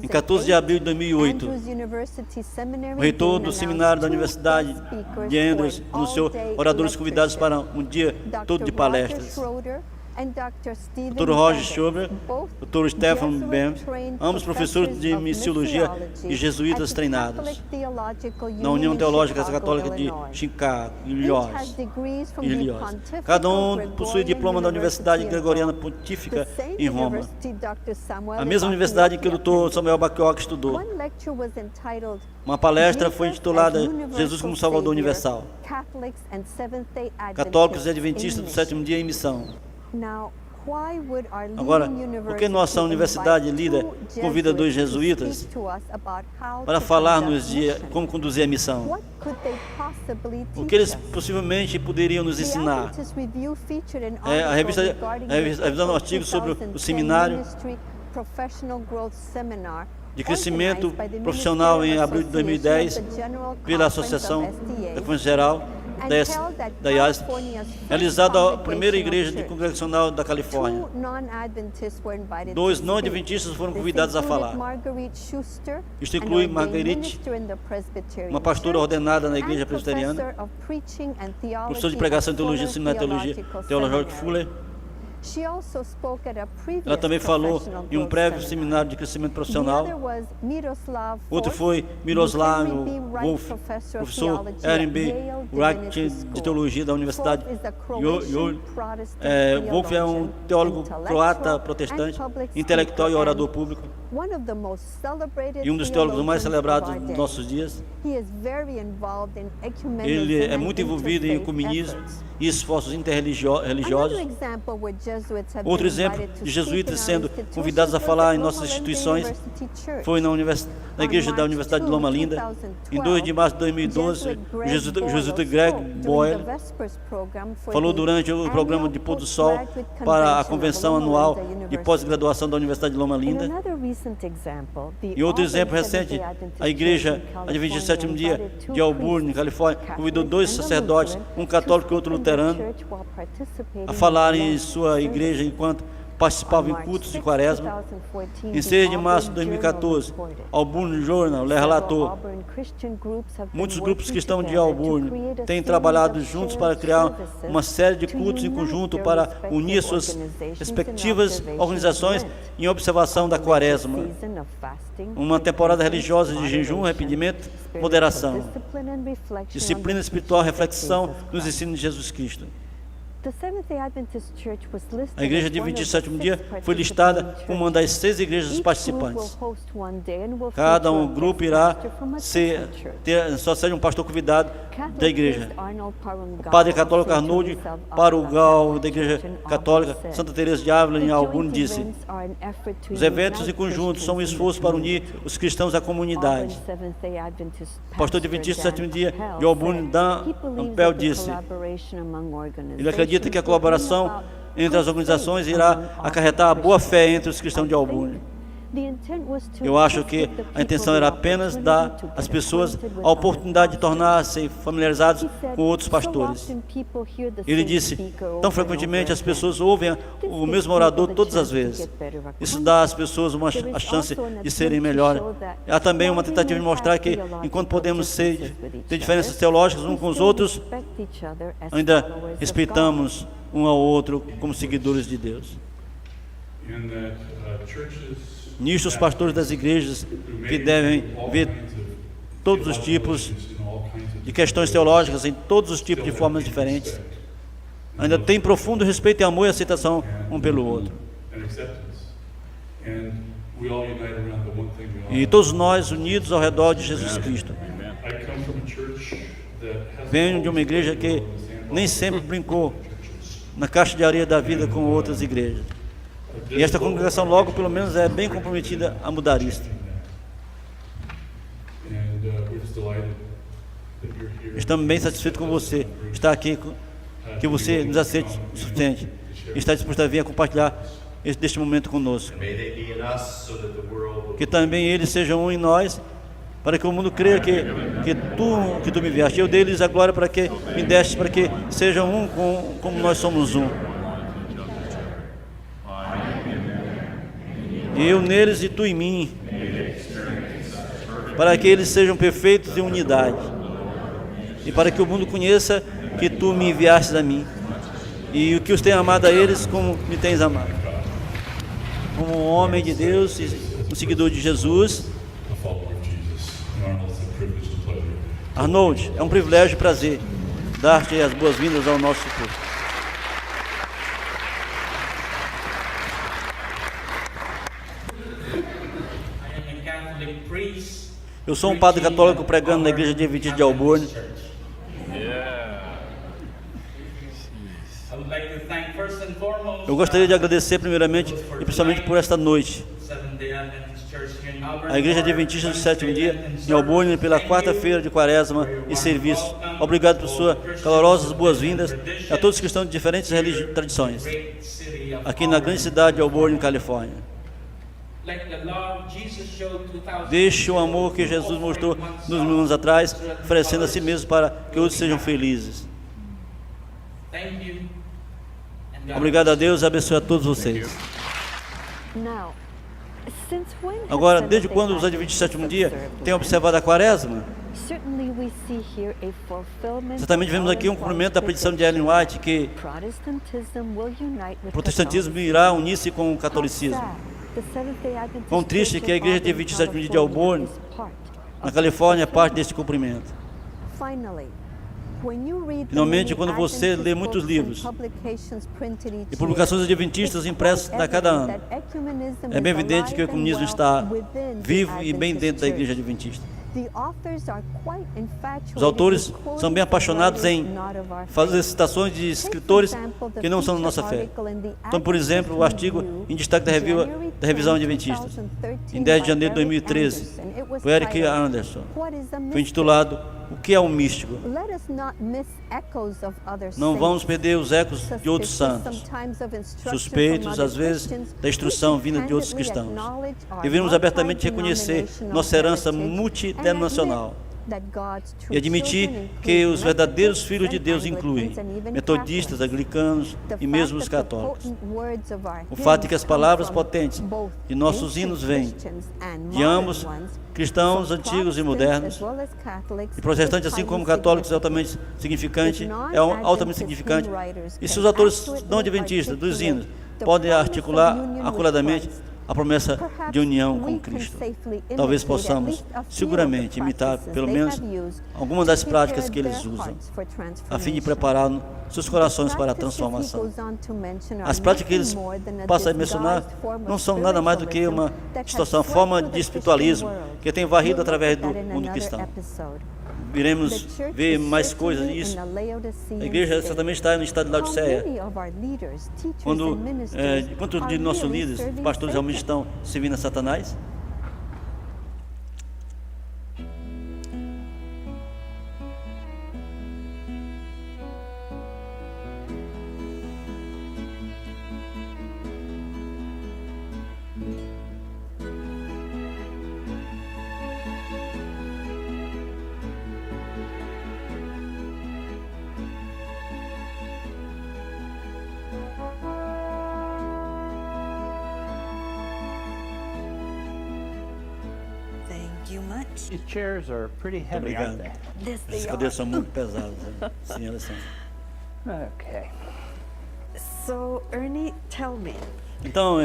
Em 14 de abril de 2008, o reitor do seminário da Universidade de Andrews anunciou oradores convidados para um dia todo de palestras. Dr. Roger Schroeder, Dr. Stephen Bem, ambos professores de missiologia e jesuítas treinados na União Teológica Católica de Chicago, Illinois. Cada um possui diploma da Universidade Gregoriana Pontífica em Roma, a mesma universidade em que o Dr. Samuel Bacchiocchi estudou. Uma palestra foi intitulada Jesus como Salvador Universal, Católicos e Adventistas do Sétimo Dia em Missão. Agora, por que nossa universidade líder convida dois jesuítas para falar-nos de como conduzir a missão? O que eles possivelmente poderiam nos ensinar? A revista revisando um artigo sobre o seminário de crescimento profissional em abril de 2010 pela Associação da Conferência Geral da IAS, realizado a primeira igreja de congregacional da Califórnia. Dois não-adventistas foram convidados a falar. Isto inclui Marguerite, uma pastora ordenada na igreja presbiteriana, professor de pregação e teologia, seminário de teologia, Theological Fuller. Ela também falou em um prévio seminário de crescimento profissional. Outro foi Miroslav Wolf, professor Aaron B. Wright de teologia da Universidade Yale. Wolf é um teólogo croata protestante, intelectual e orador público, e um dos teólogos mais celebrados dos nossos dias. Ele é muito envolvido em ecumenismo e esforços interreligiosos. Outro exemplo de jesuítas sendo convidados a falar em nossas instituições foi na igreja da Universidade de Loma Linda. Em 2 de março de 2012, o jesuíta Greg Boyle falou durante o programa de pôr do sol para a convenção anual de pós-graduação da Universidade de Loma Linda. E outro exemplo recente, a igreja Adventista do Sétimo Dia de Auburn, Califórnia, convidou dois sacerdotes, um católico e outro luterano, a falarem em sua igreja enquanto participavam em cultos de quaresma. Em 6 de março de 2014, Auburn Journal relatou: muitos grupos cristãos de Auburn têm trabalhado juntos para criar uma série de cultos em conjunto para unir suas respectivas organizações em observação da quaresma, uma temporada religiosa de jejum, arrependimento, moderação, disciplina espiritual, reflexão nos ensinos de Jesus Cristo. A Igreja Adventista do Sétimo Dia foi listada como uma das 6 igrejas participantes. Cada grupo irá ter só seja um pastor convidado da igreja. O padre católico Arnold Parugal, da Igreja Católica Santa Teresa de Ávila, em Auburn, disse: os eventos em conjunto são um esforço para unir os cristãos à comunidade. O pastor Adventista do Sétimo Dia de Auburn, Dan Ampel, disse: ele acredita que a colaboração entre as organizações irá acarretar a boa fé entre os cristãos de Auburn. Eu acho que a intenção era apenas dar às pessoas a oportunidade de tornar-se familiarizados com outros pastores. Ele disse: tão frequentemente as pessoas ouvem o mesmo orador todas as vezes. Isso dá às pessoas a chance de serem melhores. Há também uma tentativa de mostrar que, enquanto podemos ter diferenças teológicas uns com os outros, ainda respeitamos um ao outro como seguidores de Deus. Nisto, os pastores das igrejas, que devem ver todos os tipos de questões teológicas em todos os tipos de formas diferentes, ainda têm profundo respeito e amor e aceitação um pelo outro. E todos nós unidos ao redor de Jesus Cristo. Venho de uma igreja que nem sempre brincou na caixa de areia da vida com outras igrejas. E esta congregação logo, pelo menos, é bem comprometida a mudar isto. Estamos bem satisfeitos com você estar aqui, que você nos aceite o suficiente. e está disposto a vir a compartilhar deste momento conosco. Que também eles sejam um em nós, para que o mundo creia que tu me enviaste. Eu dei-lhes a glória para que me deste, para que sejam um como nós somos um. Eu neles e tu em mim, para que eles sejam perfeitos em unidade, e para que o mundo conheça que tu me enviaste a mim, e o que os tenho amado a eles como me tens amado. Como um homem de Deus e um seguidor de Jesus, Arnold, é um privilégio e prazer dar-te as boas-vindas ao nosso culto. Eu sou um padre católico pregando na igreja de Adventista de Auburn. Eu gostaria de agradecer primeiramente e principalmente por esta noite. A igreja Adventista do Sétimo Dia em Auburn pela quarta-feira de Quaresma e serviço. Obrigado por suas calorosas boas-vindas a todos que estão de diferentes tradições aqui na grande cidade de Auburn, Califórnia. Deixe o amor que Jesus mostrou nos mil anos atrás, oferecendo a si mesmo para que outros sejam felizes. Obrigado a Deus e abençoe a todos vocês. Agora, desde quando os Adventistas do Sétimo Dia têm observado a Quaresma? Certamente vemos aqui um cumprimento da predição de Ellen White, que o protestantismo irá unir-se com o catolicismo. Quão triste que a igreja Adventista do Sétimo Dia de Auburn, na Califórnia, é parte deste cumprimento. Finalmente, quando você lê muitos livros e publicações adventistas impressas a cada ano, é bem evidente que o ecumenismo está vivo e bem dentro da igreja adventista. Os autores são bem apaixonados em fazer citações de escritores que não são da nossa fé. Então, por exemplo, o artigo em destaque da Revisão Adventista, em 10 de janeiro de 2013, por Eric Anderson, foi intitulado "O que é um místico?". Não vamos perder os ecos de outros santos, suspeitos, às vezes, da instrução vinda de outros cristãos. Devemos abertamente reconhecer nossa herança multidenominacional e admitir que os verdadeiros filhos de Deus incluem metodistas, anglicanos e mesmo os católicos. O fato é que as palavras potentes de nossos hinos vêm de ambos, cristãos antigos e modernos, e protestantes, assim como católicos, é altamente significante, e se os autores não adventistas dos hinos podem articular acuradamente a promessa de união com Cristo, talvez possamos seguramente imitar pelo menos alguma das práticas que eles usam, a fim de preparar seus corações para a transformação. As práticas que eles passam a mencionar não são nada mais do que uma distorção, forma de espiritualismo que tem varrido através do mundo cristão. Iremos ver mais coisas disso. A igreja certamente está no estado de Laodiceia. Quantos de nossos líderes, pastores, realmente estão servindo a Satanás? These chairs are pretty heavy, aren't they? Essas cadeiras são muito pesadas, né? Sim, elas são. Okay. So, Ernie, tell me. Então,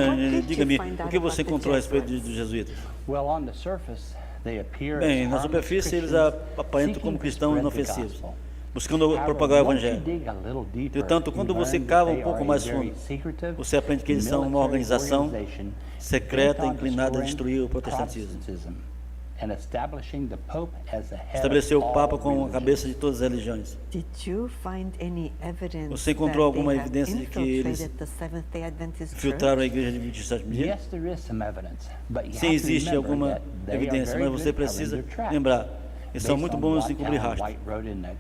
diga-me, o que você encontrou a respeito dos jesuítas? Well, on the surface, they appear Bem, as na harmless superfície eles Christians aparentam como seeking to cristãos spread the inofensivos, gospel. buscando However, propagar o once you Evangelho. dig a little deeper, Portanto, quando you você learn cava that um they pouco are mais a very fundo, secretive você aprende que eles são uma military organização organization secreta bent on inclinada a destroying destruir o protestantismo. Protestantism and establishing the Pope as the head Estabeleceu of o all Papa como a religions. cabeça de todas as religiões. Did you find any evidence Você encontrou that they alguma have evidência de que eles infiltrated the Seventh-day Adventist filtraram a igreja de 27 dias? Yes, there is some evidence, but you Sim, have to existe remember alguma that they are evidência, very mas você good at covering precisa their tracks. lembrar Eles são muito bons em cobrir rastro.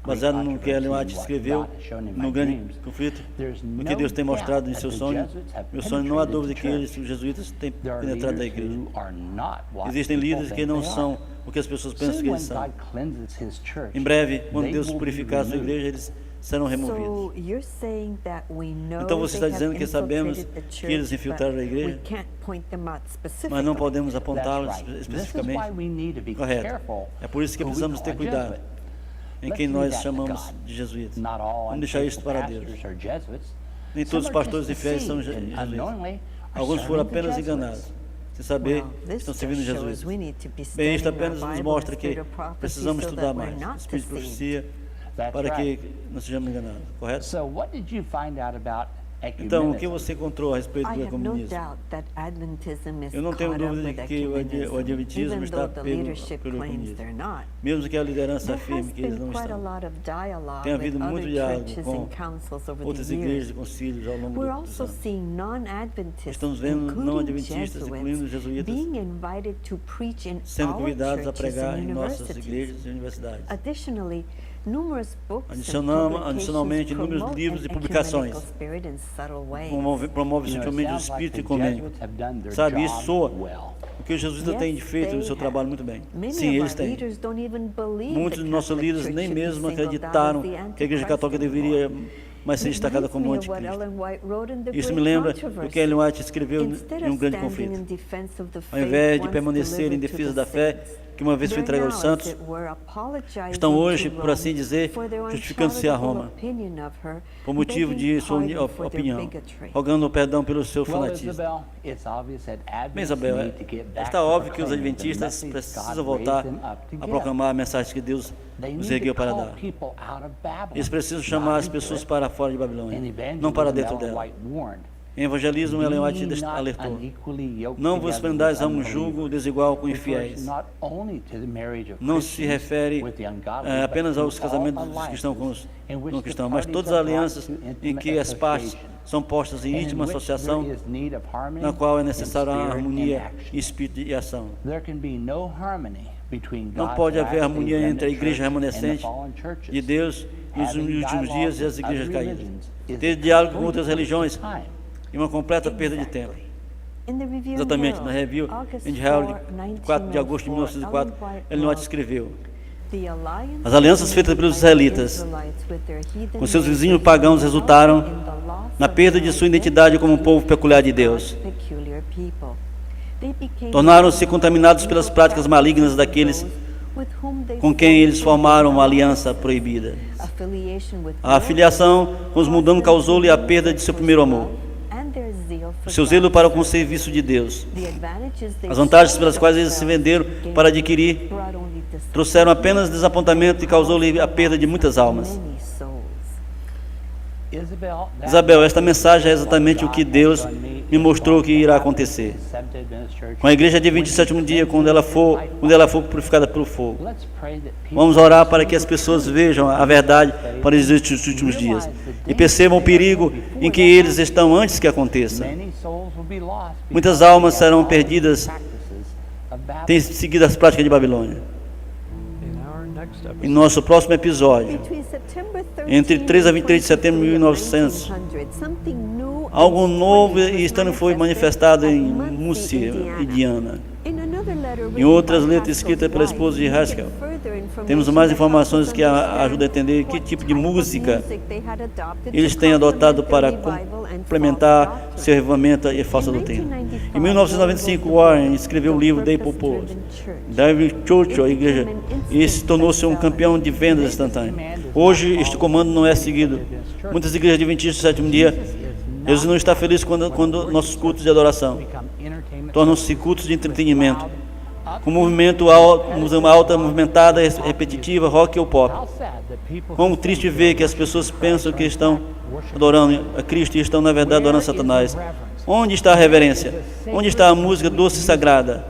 Baseado no que Ellen White escreveu no grande conflito, o que Deus tem mostrado em seu sonho, meu sonho, não há dúvida que eles, os jesuítas, têm penetrado na igreja. Existem líderes que não são o que as pessoas pensam que eles são. Em breve, quando Deus purificar a sua igreja, eles serão removidos. Então você está dizendo que sabemos que eles infiltraram a igreja, mas não podemos apontá-los especificamente? Correto. É por isso que precisamos ter cuidado em quem nós chamamos de jesuítas. Vamos deixar isso para Deus. Nem todos os pastores e fiéis são jesuítas. Alguns foram apenas enganados, sem saber que estão servindo Jesus. Bem, isto apenas nos mostra que precisamos estudar mais. Espírito de profecia, para que não sejamos enganados, correto? Então, o que você encontrou a respeito do ecumenismo? Eu não tenho dúvida de que o adventismo está pelo ecumenismo. Mesmo que a liderança afirme que eles não estão. Tem havido muito diálogo com outras igrejas e concílios ao longo dos anos. Estamos vendo não-adventistas, incluindo os jesuítas, sendo convidados a pregar em nossas igrejas e universidades. Adicionalmente, inúmeros livros e publicações promove sutilmente o espírito ecumênico. Sabe, isso soa. O que os jesuítas têm feito no seu trabalho muito bem. Sim, eles têm. Muitos dos nossos líderes nem mesmo acreditaram que a Igreja Católica deveria mais ser destacada como anticristo. Isso me lembra o que Ellen White escreveu em um grande conflito. Ao invés de permanecer em defesa da fé, que uma vez foi entregue aos santos, estão hoje, por assim dizer, justificando-se a Roma, por motivo de sua opinião, rogando perdão pelo seu fanatismo. Bem, Isabel, está óbvio que os adventistas precisam voltar a proclamar a mensagem que Deus nos ergueu para dar. Eles precisam chamar as pessoas para fora de Babilônia, não para dentro dela. Em evangelismo, Ellen White alertou: não vos prendais a um jugo desigual com infiéis. Não se refere apenas aos casamentos dos que estão com os não cristãos, mas todas as alianças em que as partes são postas em íntima associação, na qual é necessária a harmonia, espírito e ação. Não pode haver harmonia entre a igreja remanescente de Deus e os últimos dias e as igrejas caídas. Ter diálogo com outras religiões e uma completa perda de tempo. Exatamente, na Review and Herald, de 4 de agosto de 1904, Ellen White escreveu: as alianças feitas pelos israelitas com seus vizinhos pagãos resultaram na perda de sua identidade como um povo peculiar de Deus. Tornaram-se contaminados pelas práticas malignas daqueles com quem eles formaram uma aliança proibida. A afiliação com os mundanos causou-lhe a perda de seu primeiro amor, o seu zelo para com o serviço de Deus. As vantagens pelas quais eles se venderam para adquirir trouxeram apenas desapontamento e causou-lhe a perda de muitas almas. Isabel, esta mensagem é exatamente o que Deus me mostrou que irá acontecer com a igreja de 27º dia, quando ela for purificada pelo fogo. Vamos orar para que as pessoas vejam a verdade para estes últimos dias e percebam o perigo em que eles estão antes que aconteça. Muitas almas serão perdidas, têm seguido as práticas de Babilônia. Em nosso próximo episódio, entre 3 a 23 de setembro de 1900, algo novo e estranho foi manifestado em Múrcia, Indiana. Em outras letras escritas pela esposa de Haskell, temos mais informações que ajudam a entender que tipo de música eles têm adotado para complementar seu revivamento e falsa doutrina. Em 1995, Warren escreveu o livro The Purpose, David Churchill, a igreja, e tornou-se um campeão de vendas instantâneas. Hoje, este comando não é seguido. Muitas igrejas adventistas do sétimo dia, Deus não está feliz quando nossos cultos de adoração tornam-se cultos de entretenimento, com movimento alta, movimentada, repetitiva, rock ou pop. Como triste ver que as pessoas pensam que estão adorando a Cristo e estão, na verdade, adorando a Satanás. Onde está a reverência? Onde está a música doce e sagrada?